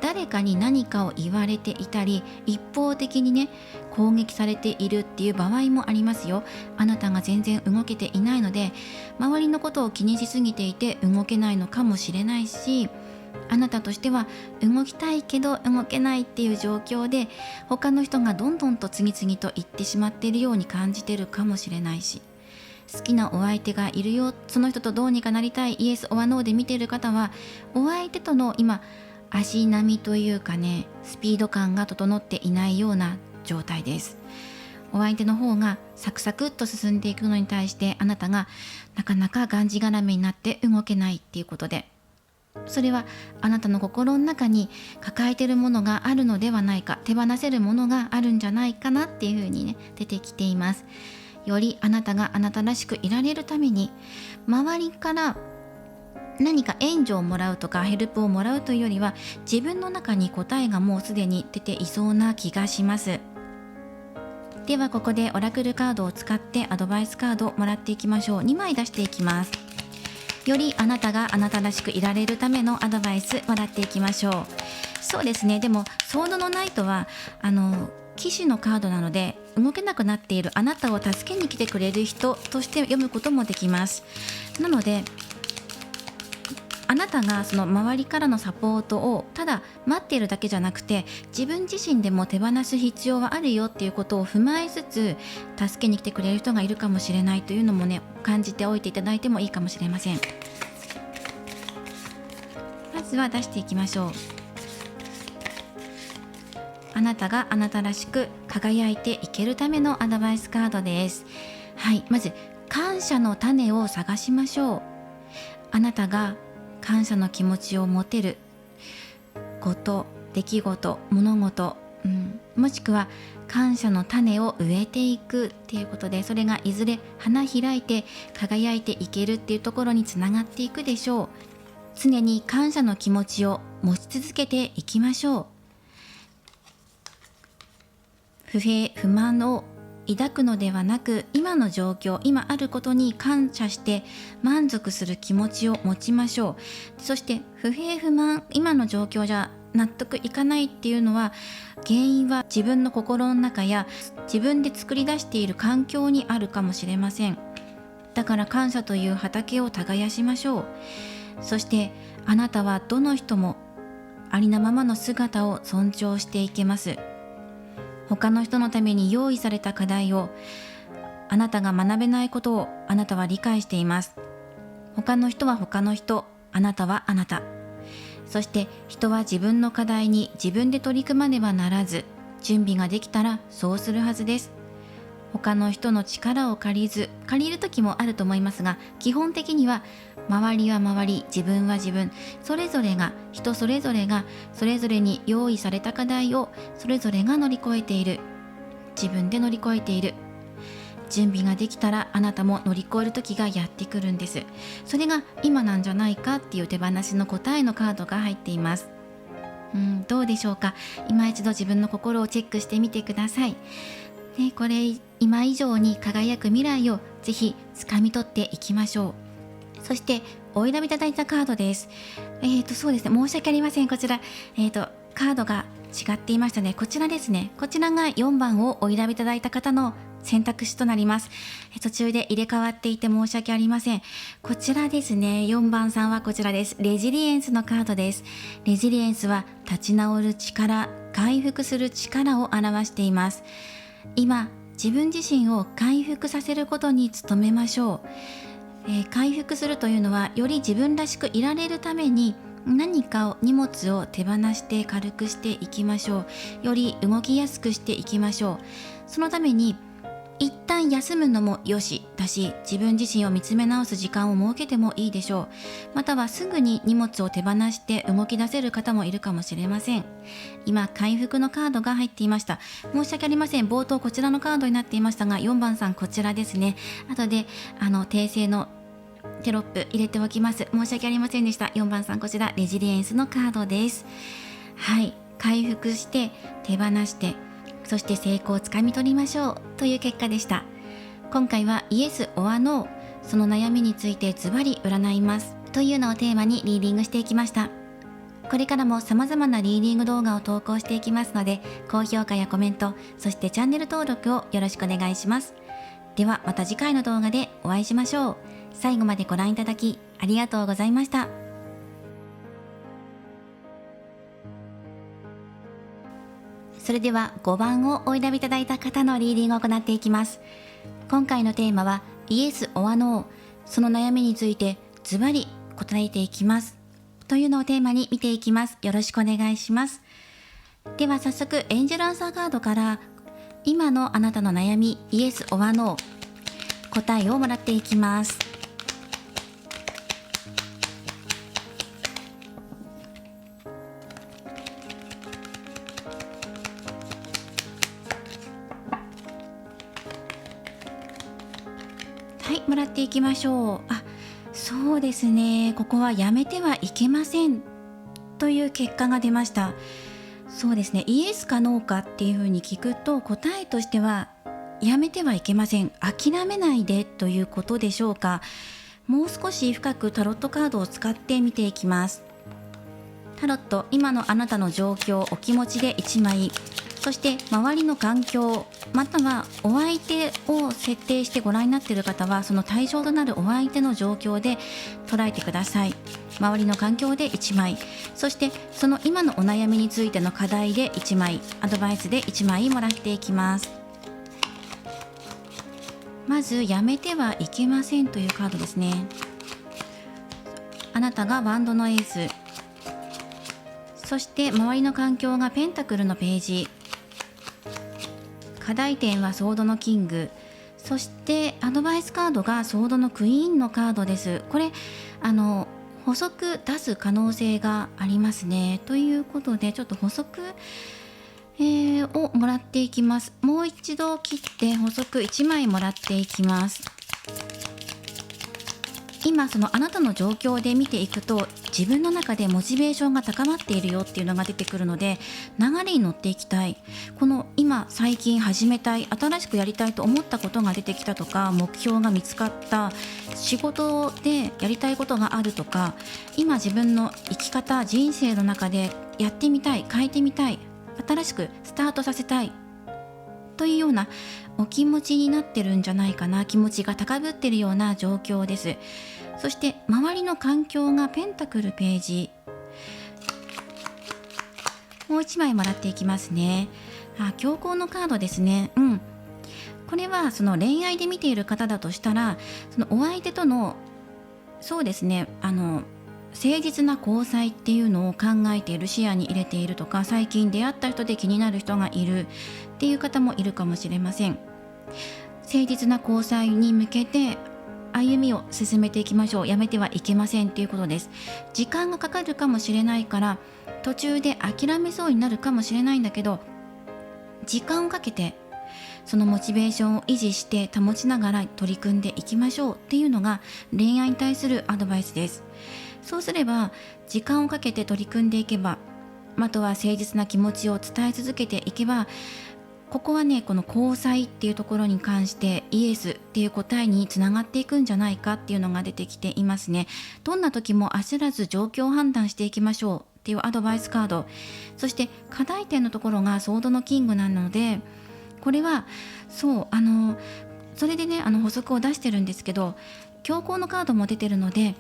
誰かに何かを言われていたり、一方的にね攻撃されているっていう場合もありますよ。あなたが全然動けていないので、周りのことを気にしすぎていて動けないのかもしれないし、あなたとしては動きたいけど動けないっていう状況で、他の人がどんどんと次々と言ってしまっているように感じてるかもしれないし、好きなお相手がいるよ、その人とどうにかなりたい、イエスオアノーで見ている方は、お相手との今足並みというかね、スピード感が整っていないような状態です。お相手の方がサクサクっと進んでいくのに対して、あなたがなかなかがんじがらめになって動けないっていうことで、それはあなたの心の中に抱えているものがあるのではないか、手放せるものがあるんじゃないかなっていうふうにね、出てきています。よりあなたがあなたらしくいられるために、周りから何か援助をもらうとかヘルプをもらうというよりは、自分の中に答えがもうすでに出ていそうな気がします。ではここでオラクルカードを使ってアドバイスカードをもらっていきましょう。2枚出していきます。よりあなたがあなたらしくいられるためのアドバイスもらっていきましょう。そうですね、でもソードのナイトは騎士のカードなので、動けなくなっているあなたを助けに来てくれる人として読むこともできます。なのであなたがその周りからのサポートをただ待っているだけじゃなくて、自分自身でも手放す必要はあるよっていうことを踏まえつつ、助けに来てくれる人がいるかもしれないというのもね、感じておいていただいてもいいかもしれません。まずは出していきましょう。あなたがあなたらしく輝いていけるためのアドバイスカードです。はい、まず感謝の種を探しましょう。あなたが感謝の気持ちを持てること、出来事、物事、もしくは感謝の種を植えていくっていうことで、それがいずれ花開いて輝いていけるっていうところにつながっていくでしょう。常に感謝の気持ちを持ち続けていきましょう。不平不満を抱くのではなく、今の状況、今あることに感謝して満足する気持ちを持ちましょう。そして不平不満、今の状況じゃ納得いかないっていうのは、原因は自分の心の中や自分で作り出している環境にあるかもしれません。だから感謝という畑を耕しましょう。そしてあなたはどの人もありのままの姿を尊重していけます。他の人のために用意された課題を、あなたが学べないことをあなたは理解しています。他の人は他の人、あなたはあなた。そして人は自分の課題に自分で取り組まねばならず、準備ができたらそうするはずです。他の人の力を借りる時もあると思いますが、基本的には周りは周り、自分は自分、人それぞれがそれぞれに用意された課題をそれぞれが乗り越えている。自分で乗り越えている。準備ができたらあなたも乗り越える時がやってくるんです。それが今なんじゃないかっていう手放しの答えのカードが入っています。どうでしょうか。今一度自分の心をチェックしてみてください。これ今以上に輝く未来をぜひ掴み取っていきましょう。そしてお選びいただいたカードです。そうですね、申し訳ありません。こちらカードが違っていましたね。こちらですね。こちらが4番をお選びいただいた方の選択肢となります。途中で入れ替わっていて申し訳ありません。こちらですね。4番さんはこちらです。レジリエンスのカードです。レジリエンスは立ち直る力、回復する力を表しています。今自分自身を回復させることに努めましょう。回復するというのは、より自分らしくいられるために何か荷物を手放して軽くしていきましょう。より動きやすくしていきましょう。そのために一旦休むのもよしだし、自分自身を見つめ直す時間を設けてもいいでしょう。またはすぐに荷物を手放して動き出せる方もいるかもしれません。今回復のカードが入っていました。申し訳ありません。冒頭こちらのカードになっていましたが、4番さんこちらですね。後で訂正のテロップ入れておきます。申し訳ありませんでした。4番さんこちらレジリエンスのカードです。はい、回復して手放して、そして成功をつかみ取りましょうという結果でした。今回はイエスオアノー、その悩みについてズバリ占いますというのをテーマにリーディングしていきました。これからも様々なリーディング動画を投稿していきますので、高評価やコメント、そしてチャンネル登録をよろしくお願いします。ではまた次回の動画でお会いしましょう。最後までご覧いただきありがとうございました。それでは5番をお選びいただいた方のリーディングを行っていきます。今回のテーマはイエス or NO、 その悩みについてズバリ答えていきますというのをテーマに見ていきます。よろしくお願いします。では早速エンジェルアンサーカードから今のあなたの悩みイエス or NO、 答えをもらっていきます。はい、もらっていきましょう。そうですね、ここはやめてはいけませんという結果が出ました。そうですね、イエスかノーかっていうふうに聞くと答えとしてはやめてはいけません、諦めないでということでしょうか。もう少し深くタロットカードを使って見ていきます。タロット、今のあなたの状況、お気持ちで1枚、そして周りの環境、またはお相手を設定してご覧になっている方はその対象となるお相手の状況で捉えてください。周りの環境で1枚、そしてその今のお悩みについての課題で1枚、アドバイスで1枚もらっていきます。まずやめてはいけませんというカードですね。あなたがワンドのエース、そして周りの環境がペンタクルのページ、課題点はソードのキング、そしてアドバイスカードがソードのクイーンのカードです。これ補足出す可能性がありますね。ということでちょっと補足、をもらっていきます。もう一度切って補足1枚もらっていきます。今そのあなたの状況で見ていくと自分の中でモチベーションが高まっているよっていうのが出てくるので、流れに乗っていきたい、この今最近始めたい、新しくやりたいと思ったことが出てきたとか、目標が見つかった、仕事でやりたいことがあるとか、今自分の生き方、人生の中でやってみたい、変えてみたい、新しくスタートさせたいというようなお気持ちになってるんじゃないかな。気持ちが高ぶってるような状況です。そして周りの環境がペンタクルページ、もう1枚もらっていきますね。強行のカードですね。これはその恋愛で見ている方だとしたら、そのお相手とのそうですね、誠実な交際っていうのを考えている、視野に入れているとか、最近出会った人で気になる人がいるっていう方もいるかもしれません。誠実な交際に向けて歩みを進めていきましょう。やめてはいけませんということです。時間がかかるかもしれないから途中で諦めそうになるかもしれないんだけど、時間をかけてそのモチベーションを維持して保ちながら取り組んでいきましょうっていうのが恋愛に対するアドバイスです。そうすれば時間をかけて取り組んでいけば、あとは誠実な気持ちを伝え続けていけば、ここはね、この交際っていうところに関してイエスっていう答えにつながっていくんじゃないかっていうのが出てきていますね。どんな時も焦らず状況を判断していきましょうっていうアドバイスカード、そして課題点のところがソードのキングなので、これはそうそれでね、補足を出してるんですけど、強行のカードも出てるので、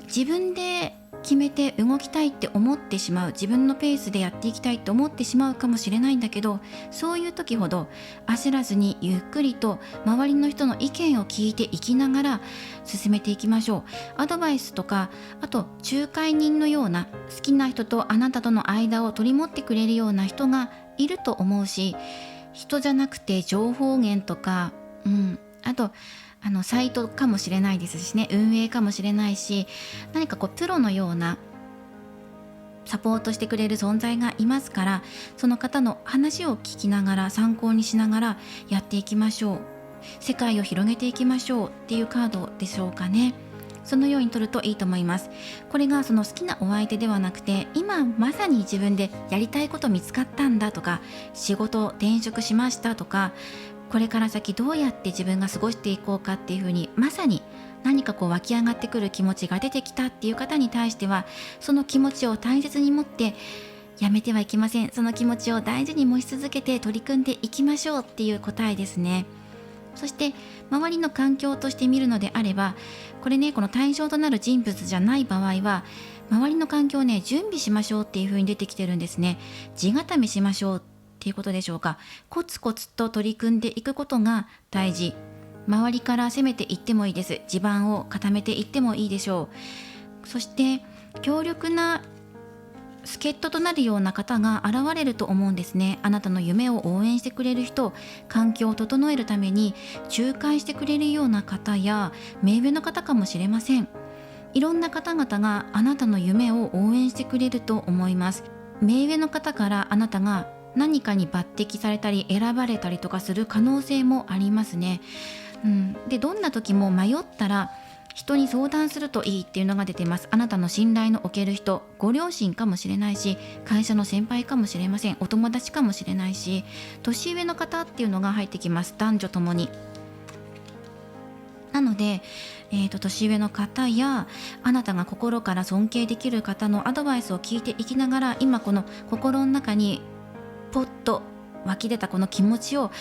自分で決めて動きたいって思ってしまう、自分のペースでやっていきたいって思ってしまうかもしれないんだけど、そういう時ほど焦らずにゆっくりと周りの人の意見を聞いていきながら進めていきましょう。アドバイスとか、あと仲介人のような好きな人とあなたとの間を取り持ってくれるような人がいると思うし、人じゃなくて情報源とか、あとサイトかもしれないですしね、運営かもしれないし、何かプロのようなサポートしてくれる存在がいますから、その方の話を聞きながら参考にしながらやっていきましょう。世界を広げていきましょうっていうカードでしょうかね。そのように取るといいと思います。これがその好きなお相手ではなくて、今まさに自分でやりたいこと見つかったんだとか、仕事転職しましたとか、これから先どうやって自分が過ごしていこうかっていうふうに、まさに何か湧き上がってくる気持ちが出てきたっていう方に対しては、その気持ちを大切に持ってやめてはいけません。その気持ちを大事に持ち続けて取り組んでいきましょうっていう答えですね。そして周りの環境として見るのであれば、これね、この対象となる人物じゃない場合は、周りの環境をね、準備しましょうっていう風に出てきてるんですね。地固めしましょう。っていうことでしょうか。コツコツと取り組んでいくことが大事。周りから攻めていってもいいです。地盤を固めていってもいいでしょう。そして強力な助っ人となるような方が現れると思うんですね。あなたの夢を応援してくれる人、環境を整えるために仲介してくれるような方や目上の方かもしれません。いろんな方々があなたの夢を応援してくれると思います。目上の方からあなたが何かに抜擢されたり選ばれたりとかする可能性もありますね。でどんな時も迷ったら人に相談するといいっていうのが出ています。あなたの信頼のおける人、ご両親かもしれないし、会社の先輩かもしれません。お友達かもしれないし、年上の方っていうのが入ってきます。男女ともに。なので、年上の方やあなたが心から尊敬できる方のアドバイスを聞いていきながら、今この心の中にポッと湧き出たこの気持ちを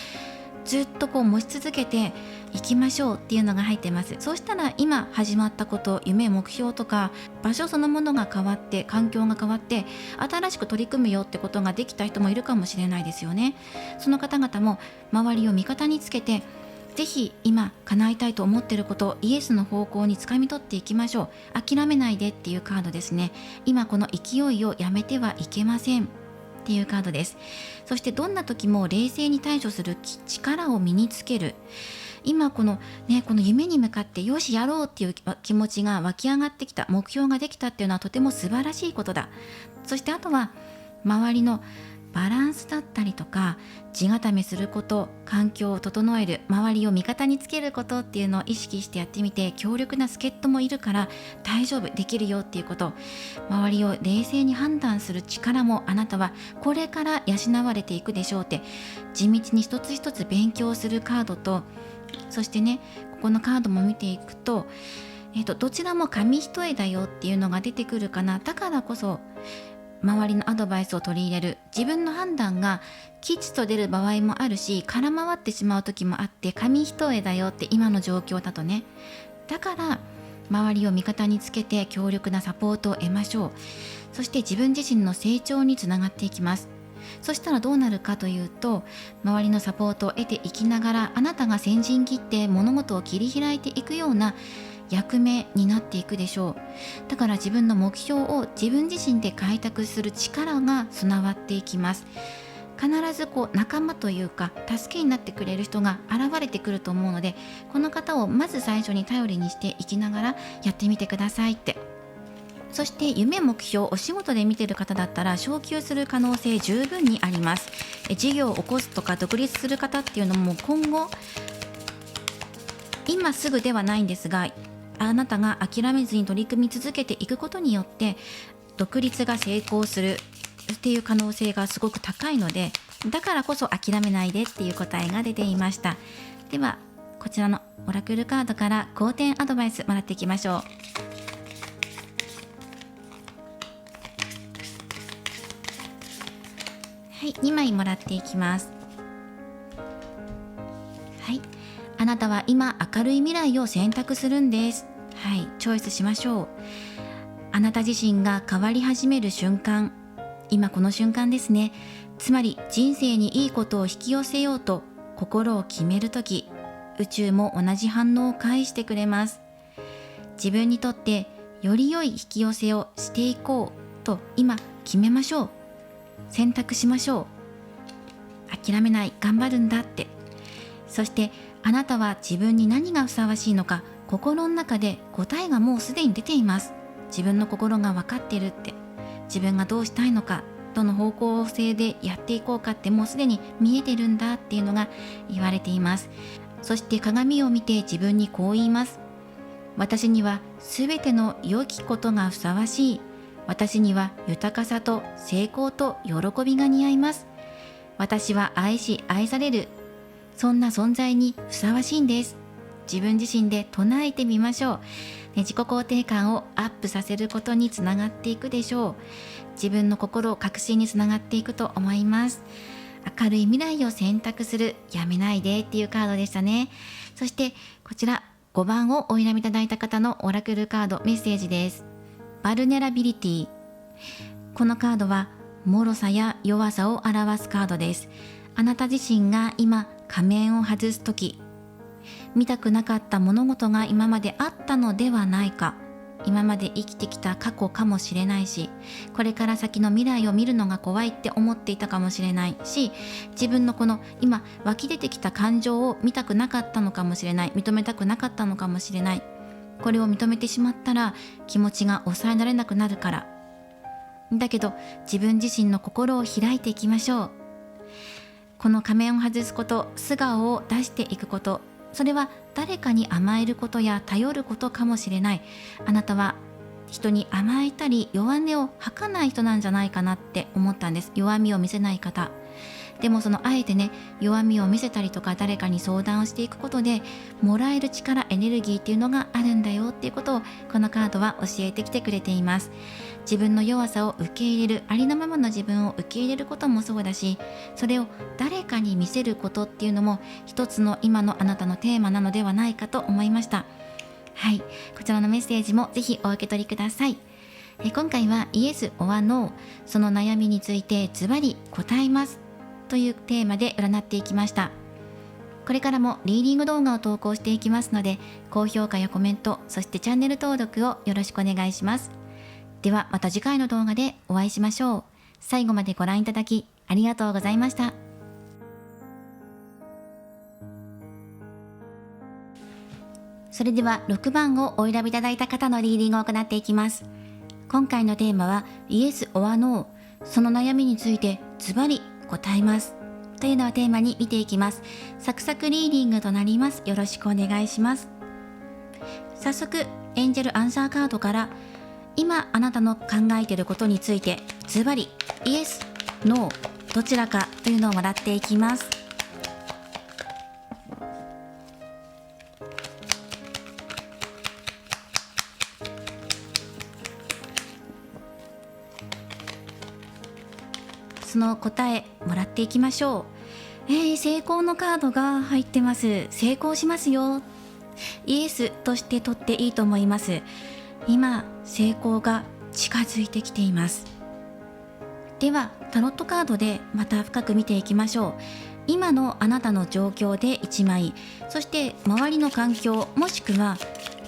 ずっと持ち続けていきましょうっていうのが入ってます。そうしたら今始まったこと、夢、目標とか場所そのものが変わって、環境が変わって新しく取り組むよってことができた人もいるかもしれないですよね。その方々も周りを味方につけて、ぜひ今叶えたいと思っていること、イエスの方向に掴み取っていきましょう。諦めないでっていうカードですね。今この勢いをやめてはいけませんっていうカードです。そしてどんな時も冷静に対処する力を身につける。今この夢に向かってよしやろうっていう気持ちが湧き上がってきた、目標ができたっていうのはとても素晴らしいことだ。そしてあとは周りのバランスだったりとか、地固めすること、環境を整える、周りを味方につけることっていうのを意識してやってみて、強力な助っ人もいるから大丈夫、できるよっていうこと、周りを冷静に判断する力もあなたはこれから養われていくでしょうって、地道に一つ一つ勉強するカードと、そしてね、ここのカードも見ていくと、どちらも紙一重だよっていうのが出てくるかな。だからこそ周りのアドバイスを取り入れる、自分の判断が吉と出る場合もあるし、空回ってしまう時もあって、紙一重だよって今の状況だとね。だから周りを味方につけて強力なサポートを得ましょう。そして自分自身の成長につながっていきます。そしたらどうなるかというと、周りのサポートを得ていきながら、あなたが先陣切って物事を切り開いていくような役目になっていくでしょう。だから自分の目標を自分自身で開拓する力が備わっていきます。必ず仲間というか助けになってくれる人が現れてくると思うので、この方をまず最初に頼りにしていきながらやってみてくださいって。そして夢、目標、お仕事で見ている方だったら昇給する可能性十分にあります。事業を起こすとか独立する方っていうのも今後、今すぐではないんですが、あなたが諦めずに取り組み続けていくことによって独立が成功するっていう可能性がすごく高いので、だからこそ諦めないでっていう答えが出ていました。ではこちらのオラクルカードから好転アドバイスもらっていきましょう。はい、2枚もらっていきます。はい、あなたは今明るい未来を選択するんです。はい、チョイスしましょう。あなた自身が変わり始める瞬間、今この瞬間ですね。つまり人生にいいことを引き寄せようと心を決めるとき、宇宙も同じ反応を返してくれます。自分にとってより良い引き寄せをしていこうと今決めましょう。選択しましょう。諦めない、頑張るんだって。そしてあなたは自分に何がふさわしいのか、心の中で答えがもうすでに出ています。自分の心が分かってるって。自分がどうしたいのか、どの方向性でやっていこうかってもうすでに見えてるんだっていうのが言われています。そして鏡を見て自分にこう言います。私にはすべての良きことがふさわしい。私には豊かさと成功と喜びが似合います。私は愛し愛される。そんな存在にふさわしいんです。自分自身で唱えてみましょう。自己肯定感をアップさせることにつながっていくでしょう。自分の心を確信につながっていくと思います。明るい未来を選択する、やめないでっていうカードでしたね。そしてこちら5番をお選びいただいた方のオラクルカードメッセージです。バルネラビリティ。このカードは脆さや弱さを表すカードです。あなた自身が今仮面を外すとき、見たくなかった物事が今まであったのではないか。今まで生きてきた過去かもしれないし、これから先の未来を見るのが怖いって思っていたかもしれないし、自分のこの今湧き出てきた感情を見たくなかったのかもしれない、認めたくなかったのかもしれない。これを認めてしまったら気持ちが抑えられなくなるから。だけど自分自身の心を開いていきましょう。この仮面を外すこと、素顔を出していくこと、それは誰かに甘えることや頼ることかもしれない。あなたは人に甘えたり弱音を吐かない人なんじゃないかなって思ったんです。弱みを見せない方。でもそのあえてね、弱みを見せたりとか誰かに相談をしていくことでもらえる力、エネルギーっていうのがあるんだよっていうことをこのカードは教えてきてくれています。自分の弱さを受け入れる、ありのままの自分を受け入れることもそうだし、それを誰かに見せることっていうのも一つの今のあなたのテーマなのではないかと思いました。はい、こちらのメッセージもぜひお受け取りください。今回はイエスオアノー、その悩みについてズバリ答えますというテーマで占っていきました。これからもリーディング動画を投稿していきますので、高評価やコメント、そしてチャンネル登録をよろしくお願いします。ではまた次回の動画でお会いしましょう。最後までご覧いただきありがとうございました。それでは6番をお選びいただいた方のリーディングを行っていきます。今回のテーマはイエスオアノー、その悩みについてズバリ答えますというのをテーマに見ていきます。サクサクリーディングとなります。よろしくお願いします。早速エンジェルアンサーカードから今あなたの考えていることについてズバリイエス、ノー、どちらかというのをもらっていきます。その答えもらっていきましょう。成功のカードが入ってます。成功しますよ。イエスとして取っていいと思います。今成功が近づいてきています。ではタロットカードでまた深く見ていきましょう。今のあなたの状況で1枚、そして周りの環境、もしくは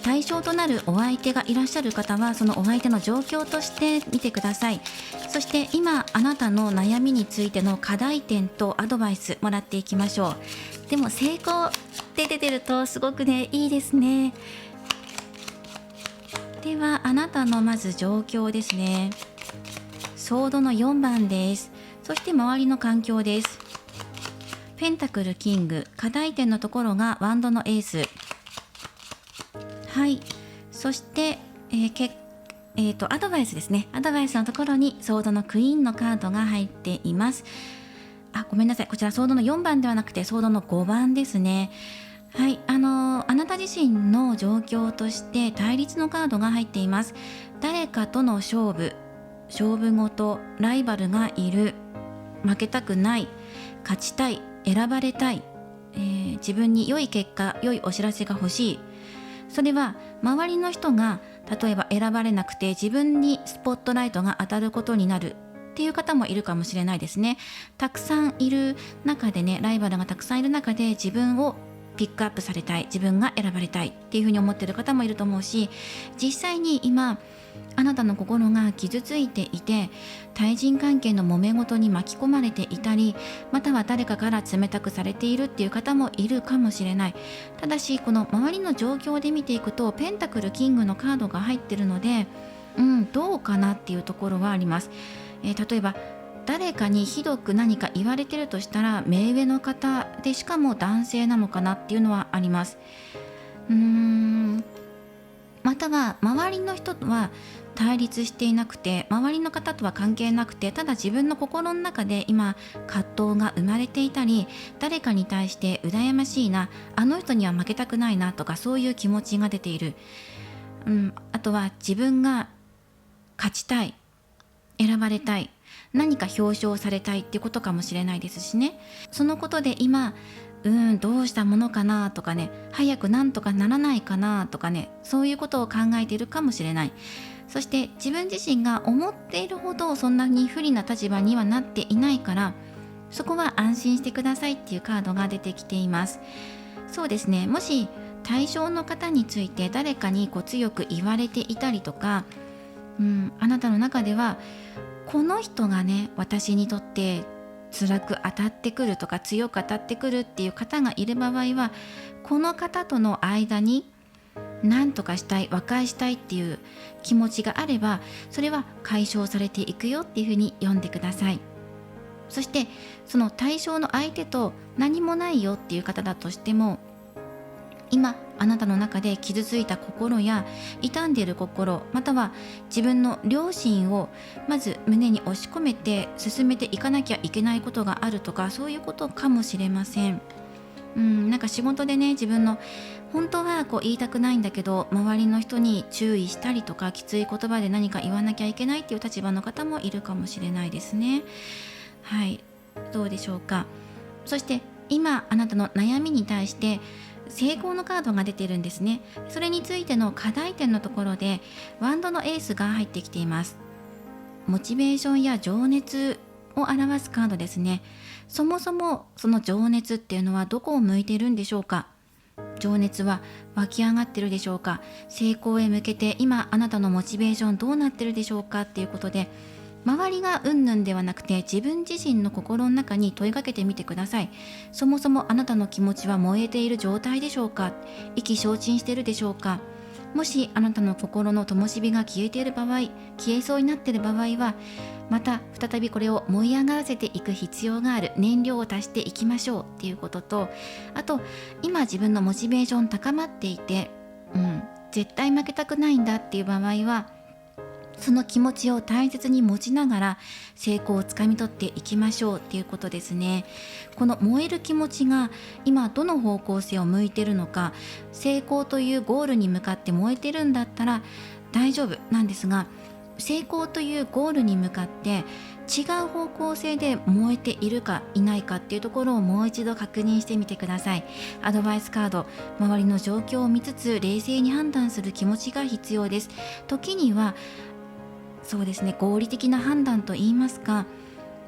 対象となるお相手がいらっしゃる方はそのお相手の状況として見てください。そして今あなたの悩みについての課題点とアドバイスもらっていきましょう。でも成功って出てるとすごくね、いいですね。ではあなたのまず状況ですね。ソードの4番です。そして周りの環境です。ペンタクルキング、課題点のところがワンドのエース。はい、そして、アドバイスですね。アドバイスのところにソードのクイーンのカードが入っています。ごめんなさい、こちらソードの4番ではなくてソードの5番ですね。はい、あなた自身の状況として対立のカードが入っています。誰かとの勝負事、ライバルがいる、負けたくない、勝ちたい、選ばれたい、自分に良い結果、良いお知らせが欲しい。それは周りの人が例えば選ばれなくて自分にスポットライトが当たることになるっていう方もいるかもしれないですね。たくさんいる中でね、ライバルがたくさんいる中で自分をピックアップされたい、自分が選ばれたいっていうふうに思っている方もいると思うし、実際に今あなたの心が傷ついていて対人関係の揉め事に巻き込まれていたり、または誰かから冷たくされているっていう方もいるかもしれない。ただしこの周りの状況で見ていくとペンタクルキングのカードが入ってるので、どうかなっていうところはあります。例えば誰かにひどく何か言われてるとしたら目上の方で、しかも男性なのかなっていうのはあります。または周りの人とは対立していなくて、周りの方とは関係なくて、ただ自分の心の中で今葛藤が生まれていたり、誰かに対して羨ましいな、あの人には負けたくないなとか、そういう気持ちが出ている。あとは自分が勝ちたい、選ばれたい、何か表彰されたいっていうことかもしれないですしね。そのことで今どうしたものかなとかね、早くなんとかならないかなとかね、そういうことを考えているかもしれない。そして自分自身が思っているほどそんなに不利な立場にはなっていないから、そこは安心してくださいっていうカードが出てきています。そうですね、もし対象の方について誰かに強く言われていたりとか、あなたの中ではこの人がね、私にとって辛く当たってくるとか強く当たってくるっていう方がいる場合は、この方との間に何とかしたい、和解したいっていう気持ちがあれば、それは解消されていくよっていうふうに読んでください。そしてその対象の相手と何もないよっていう方だとしても、今あなたの中で傷ついた心や傷んでいる心、または自分の良心をまず胸に押し込めて進めていかなきゃいけないことがあるとか、そういうことかもしれません。なんか仕事でね、自分の本当は言いたくないんだけど、周りの人に注意したりとか、きつい言葉で何か言わなきゃいけないっていう立場の方もいるかもしれないですね。はい、どうでしょうか。そして今あなたの悩みに対して成功のカードが出ているんですね。それについての課題点のところでワンドのエースが入ってきています。モチベーションや情熱を表すカードですね。そもそもその情熱っていうのはどこを向いているんでしょうか。情熱は湧き上がってるでしょうか。成功へ向けて今あなたのモチベーションどうなってるでしょうかっていうことで、周りがうんぬんではなくて自分自身の心の中に問いかけてみてください。そもそもあなたの気持ちは燃えている状態でしょうか。意気消沈しているでしょうか。もしあなたの心の灯火が消えている場合、消えそうになっている場合は、また再びこれを燃え上がらせていく必要がある。燃料を足していきましょうっていうことと、あと今自分のモチベーション高まっていて、絶対負けたくないんだっていう場合は、その気持ちを大切に持ちながら成功をつかみ取っていきましょうっていうことですね。この燃える気持ちが今どの方向性を向いているのか、成功というゴールに向かって燃えてるんだったら大丈夫なんですが、成功というゴールに向かって違う方向性で燃えているかいないかっていうところをもう一度確認してみてください。アドバイスカード、周りの状況を見つつ冷静に判断する気持ちが必要です。時にはそうですね、合理的な判断といいますか、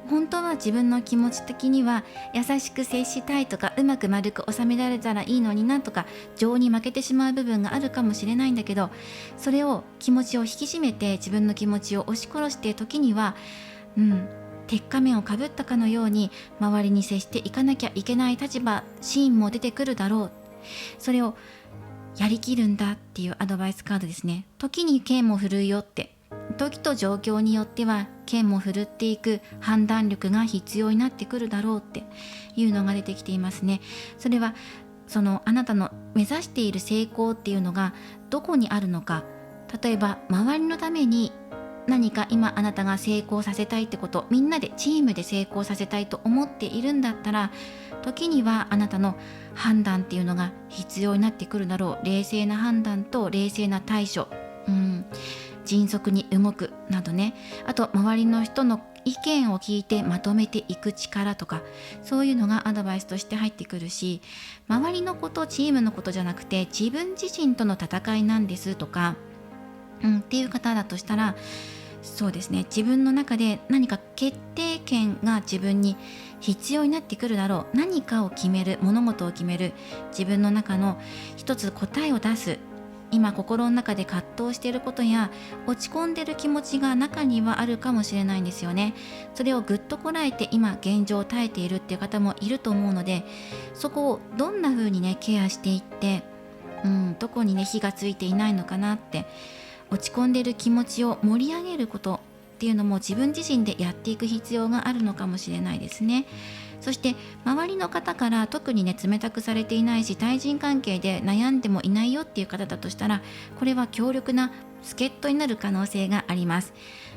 本当は自分の気持ち的には優しく接したいとか、うまく丸く収められたらいいのになとか、情に負けてしまう部分があるかもしれないんだけど、それを気持ちを引き締めて自分の気持ちを押し殺して、時には鉄仮面をかぶったかのように周りに接していかなきゃいけない立場、シーンも出てくるだろう。それをやりきるんだっていうアドバイスカードですね。時に剣も振るうよって、時と状況によっては剣も振るっていく判断力が必要になってくるだろうっていうのが出てきていますね。それはそのあなたの目指している成功っていうのがどこにあるのか。例えば周りのために何か今あなたが成功させたいってこと、みんなでチームで成功させたいと思っているんだったら、時にはあなたの判断っていうのが必要になってくるだろう。冷静な判断と冷静な対処、迅速に動くなどね。あと周りの人の意見を聞いてまとめていく力とか、そういうのがアドバイスとして入ってくるし、周りのこと、チームのことじゃなくて自分自身との戦いなんですとか、っていう方だとしたら、そうですね、自分の中で何か決定権が自分に必要になってくるだろう。何かを決める、物事を決める、自分の中の一つ答えを出す。今心の中で葛藤していることや落ち込んでいる気持ちが中にはあるかもしれないんですよね。それをぐっとこらえて今現状を耐えているっていう方もいると思うので、そこをどんな風にねケアしていって、どこにね火がついていないのかなって、落ち込んでいる気持ちを盛り上げることっていうのも自分自身でやっていく必要があるのかもしれないですね。そして周りの方から特にね冷たくされていないし、対人関係で悩んでもいないよっていう方だとしたら、これは強力な助っ人になる可能性があります。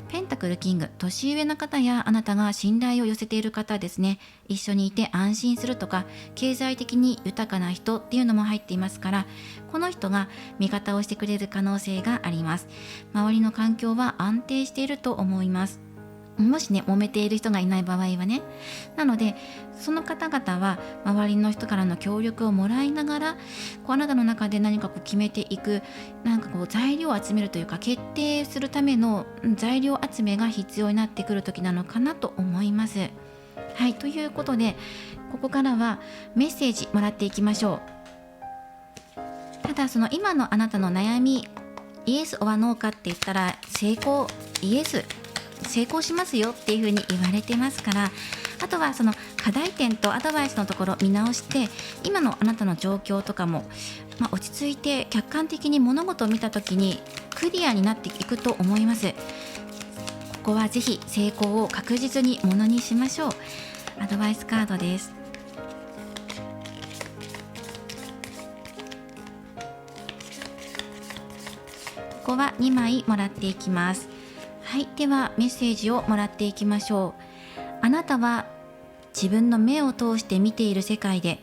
ペンタクルキング、年上の方やあなたが信頼を寄せている方ですね。一緒にいて安心するとか、経済的に豊かな人っていうのも入っていますから、この人が味方をしてくれる可能性があります。周りの環境は安定していると思います。もしね揉めている人がいない場合はね。なのでその方々は周りの人からの協力をもらいながらあなたの中で何か決めていく材料を集めるというか、決定するための材料集めが必要になってくる時なのかなと思います。はい、ということでここからはメッセージもらっていきましょう。ただその今のあなたの悩み、イエスオアノーかって言ったらイエス成功しますよっていうふうに言われてますから、あとはその課題点とアドバイスのところ見直して、今のあなたの状況とかも、落ち着いて客観的に物事を見たときにクリアになっていくと思います。ここはぜひ成功を確実にものにしましょう。アドバイスカードです。ここは2枚もらっていきます。はい、ではメッセージをもらっていきましょう。あなたは自分の目を通して見ている世界で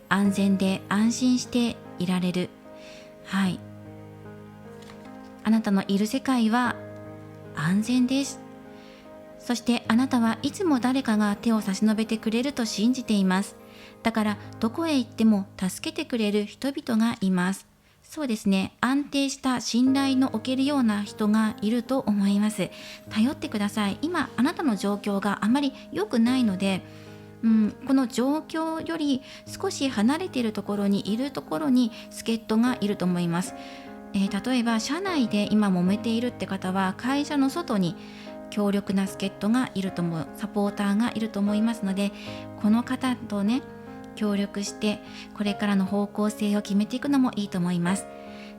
安全で安心していられる。はい、あなたのいる世界は安全です。そしてあなたはいつも誰かが手を差し伸べてくれると信じています。だからどこへ行っても助けてくれる人々がいます。そうですね、安定した信頼のおけるような人がいると思います。頼ってください。今あなたの状況があまり良くないので、この状況より少し離れているところにいるところに助っ人がいると思います。例えば社内で今揉めているって方は、会社の外に強力な助っ人がいると思う、サポーターがいると思いますので、この方とね協力してこれからの方向性を決めていくのもいいと思います。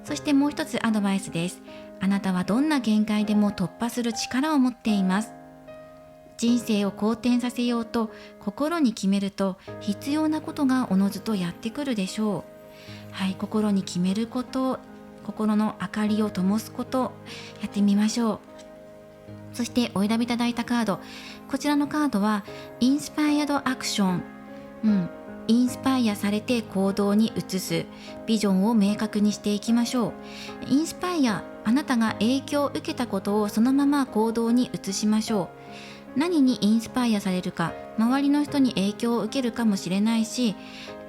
そしてもう一つアドバイスです。あなたはどんな限界でも突破する力を持っています。人生を好転させようと心に決めると、必要なことがおのずとやってくるでしょう。はい、心に決めること、心の明かりを灯すこと、やってみましょう。そしてお選びいただいたカード、こちらのカードはインスパイアドアクション、インスパイアされて行動に移す、ビジョンを明確にしていきましょう。インスパイア、あなたが影響を受けたことをそのまま行動に移しましょう。何にインスパイアされるか、周りの人に影響を受けるかもしれないし、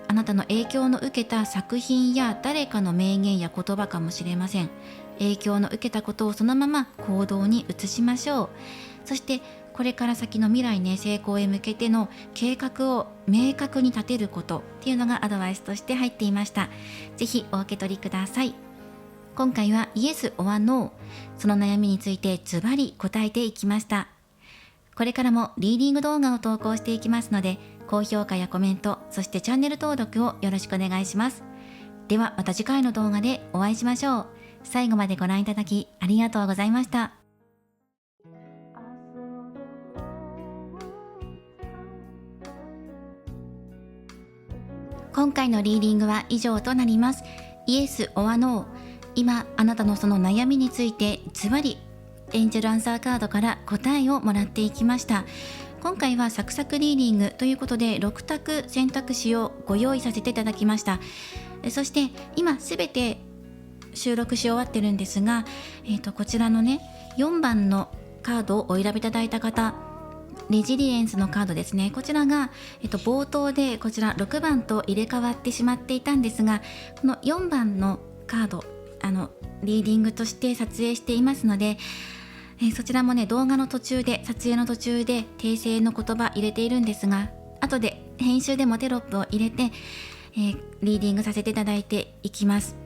あなたの影響の受けた作品や誰かの名言や言葉かもしれません。影響の受けたことをそのまま行動に移しましょう。そしてこれから先の未来ね、成功へ向けての計画を明確に立てることっていうのがアドバイスとして入っていました。ぜひお受け取りください。今回はイエスオアノー、その悩みについてズバリ答えていきました。これからもリーディング動画を投稿していきますので、高評価やコメント、そしてチャンネル登録をよろしくお願いします。ではまた次回の動画でお会いしましょう。最後までご覧いただきありがとうございました。今回のリーディングは以上となります。イエスオアノー、今あなたのその悩みについてズバリエンジェルアンサーカードから答えをもらっていきました。今回はサクサクリーディングということで6択選択肢をご用意させていただきました。そして今すべて収録し終わってるんですが、こちらのね4番のカードをお選びいただいた方、レジリエンスのカードですね。こちらが、冒頭でこちら6番と入れ替わってしまっていたんですが、この4番のカードリーディングとして撮影していますので、そちらもね動画の途中で、撮影の途中で訂正の言葉入れているんですが、後で編集でもテロップを入れて、リーディングさせていただいていきます。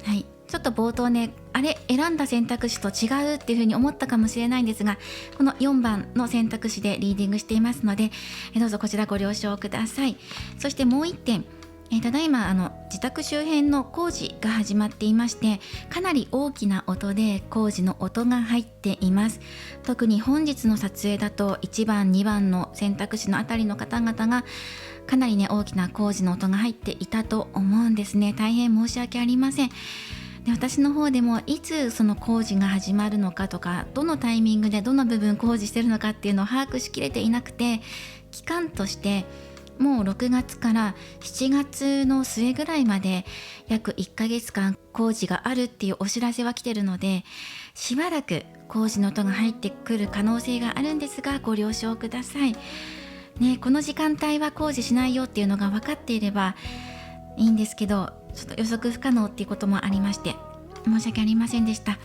はい、ちょっと冒頭ね、あれ選んだ選択肢と違うっていう風に思ったかもしれないんですが、この4番の選択肢でリーディングしていますので、どうぞこちらご了承ください。そしてもう1点、ただいま自宅周辺の工事が始まっていまして、かなり大きな音で工事の音が入っています。特に本日の撮影だと1番2番の選択肢のあたりの方々がかなりね大きな工事の音が入っていたと思うんですね。大変申し訳ありません。で、私の方でもいつその工事が始まるのかとか、どのタイミングでどの部分工事してるのかっていうのを把握しきれていなくて、期間としてもう6月から7月の末ぐらいまで約1ヶ月間工事があるっていうお知らせは来てるので、しばらく工事の音が入ってくる可能性があるんですが、ご了承くださいね。この時間帯は工事しないよっていうのが分かっていればいいんですけど、ちょっと予測不可能っていうこともありまして、申し訳ありませんでした。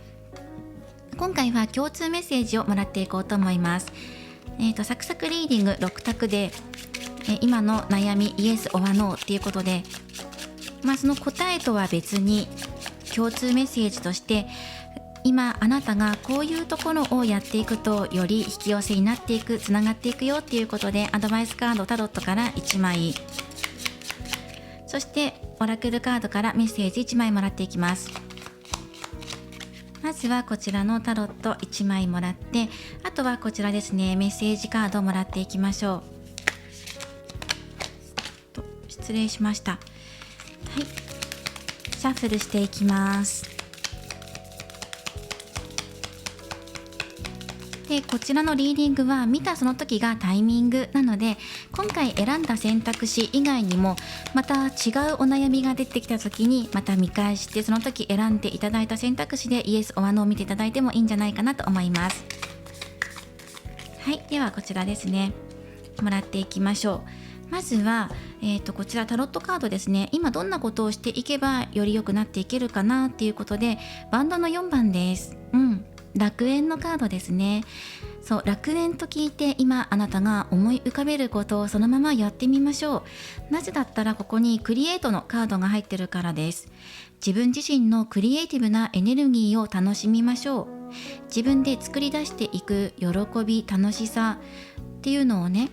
今回は共通メッセージをもらっていこうと思います。サクサクリーディング6択で、今の悩みイエスオアノーっていうことで、その答えとは別に共通メッセージとして、今あなたがこういうところをやっていくとより引き寄せになっていく、つながっていくよっていうことで、アドバイスカードタロットから1枚、そしてオラクルカードからメッセージ1枚もらっていきます。まずはこちらのタロット1枚もらって、あとはこちらですね、メッセージカードをもらっていきましょう。失礼しました。はい、シャッフルしていきます。でこちらのリーディングは見たその時がタイミングなので、今回選んだ選択肢以外にもまた違うお悩みが出てきた時にまた見返して、その時選んでいただいた選択肢でイエスオアノーを見ていただいてもいいんじゃないかなと思います。はい、ではこちらですね、もらっていきましょう。まずは、こちらタロットカードですね。今どんなことをしていけばより良くなっていけるかなっていうことで、バンドの4番です。楽園のカードですね。そう、楽園と聞いて今あなたが思い浮かべることをそのままやってみましょう。なぜだったらここにクリエイトのカードが入ってるからです。自分自身のクリエイティブなエネルギーを楽しみましょう。自分で作り出していく喜び、楽しさっていうのをね、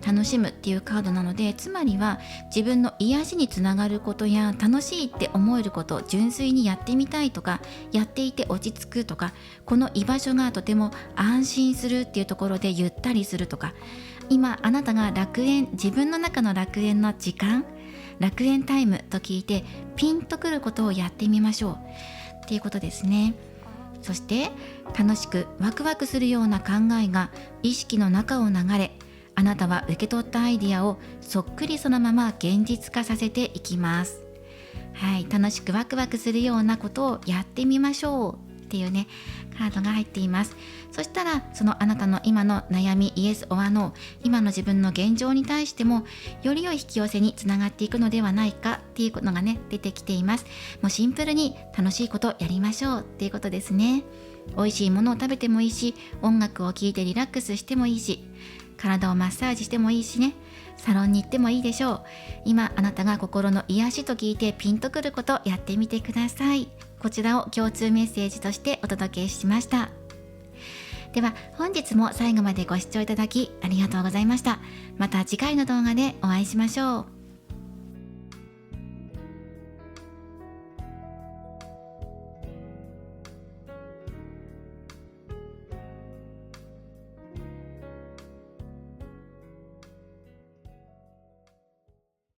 楽しむっていうカードなので、つまりは自分の癒しにつながることや楽しいって思えること、純粋にやってみたいとか、やっていて落ち着くとか、この居場所がとても安心するっていうところでゆったりするとか、今あなたが楽園、自分の中の楽園の時間、楽園タイムと聞いてピンとくることをやってみましょうっていうことですね。そして楽しくワクワクするような考えが意識の中を流れ、あなたは受け取ったアイディアをそっくりそのまま現実化させていきます。はい、楽しくワクワクするようなことをやってみましょうっていうね、カードが入っています。そしたらそのあなたの今の悩みイエスオアノー、今の自分の現状に対してもより良い引き寄せにつながっていくのではないかっていうのがね、出てきています。もうシンプルに楽しいことやりましょうっていうことですね。美味しいものを食べてもいいし、音楽を聴いてリラックスしてもいいし、体をマッサージしてもいいしね、サロンに行ってもいいでしょう。今あなたが心の癒しと聞いてピンとくることやってみてください。こちらを共通メッセージとしてお届けしました。では本日も最後までご視聴いただきありがとうございました。また次回の動画でお会いしましょう。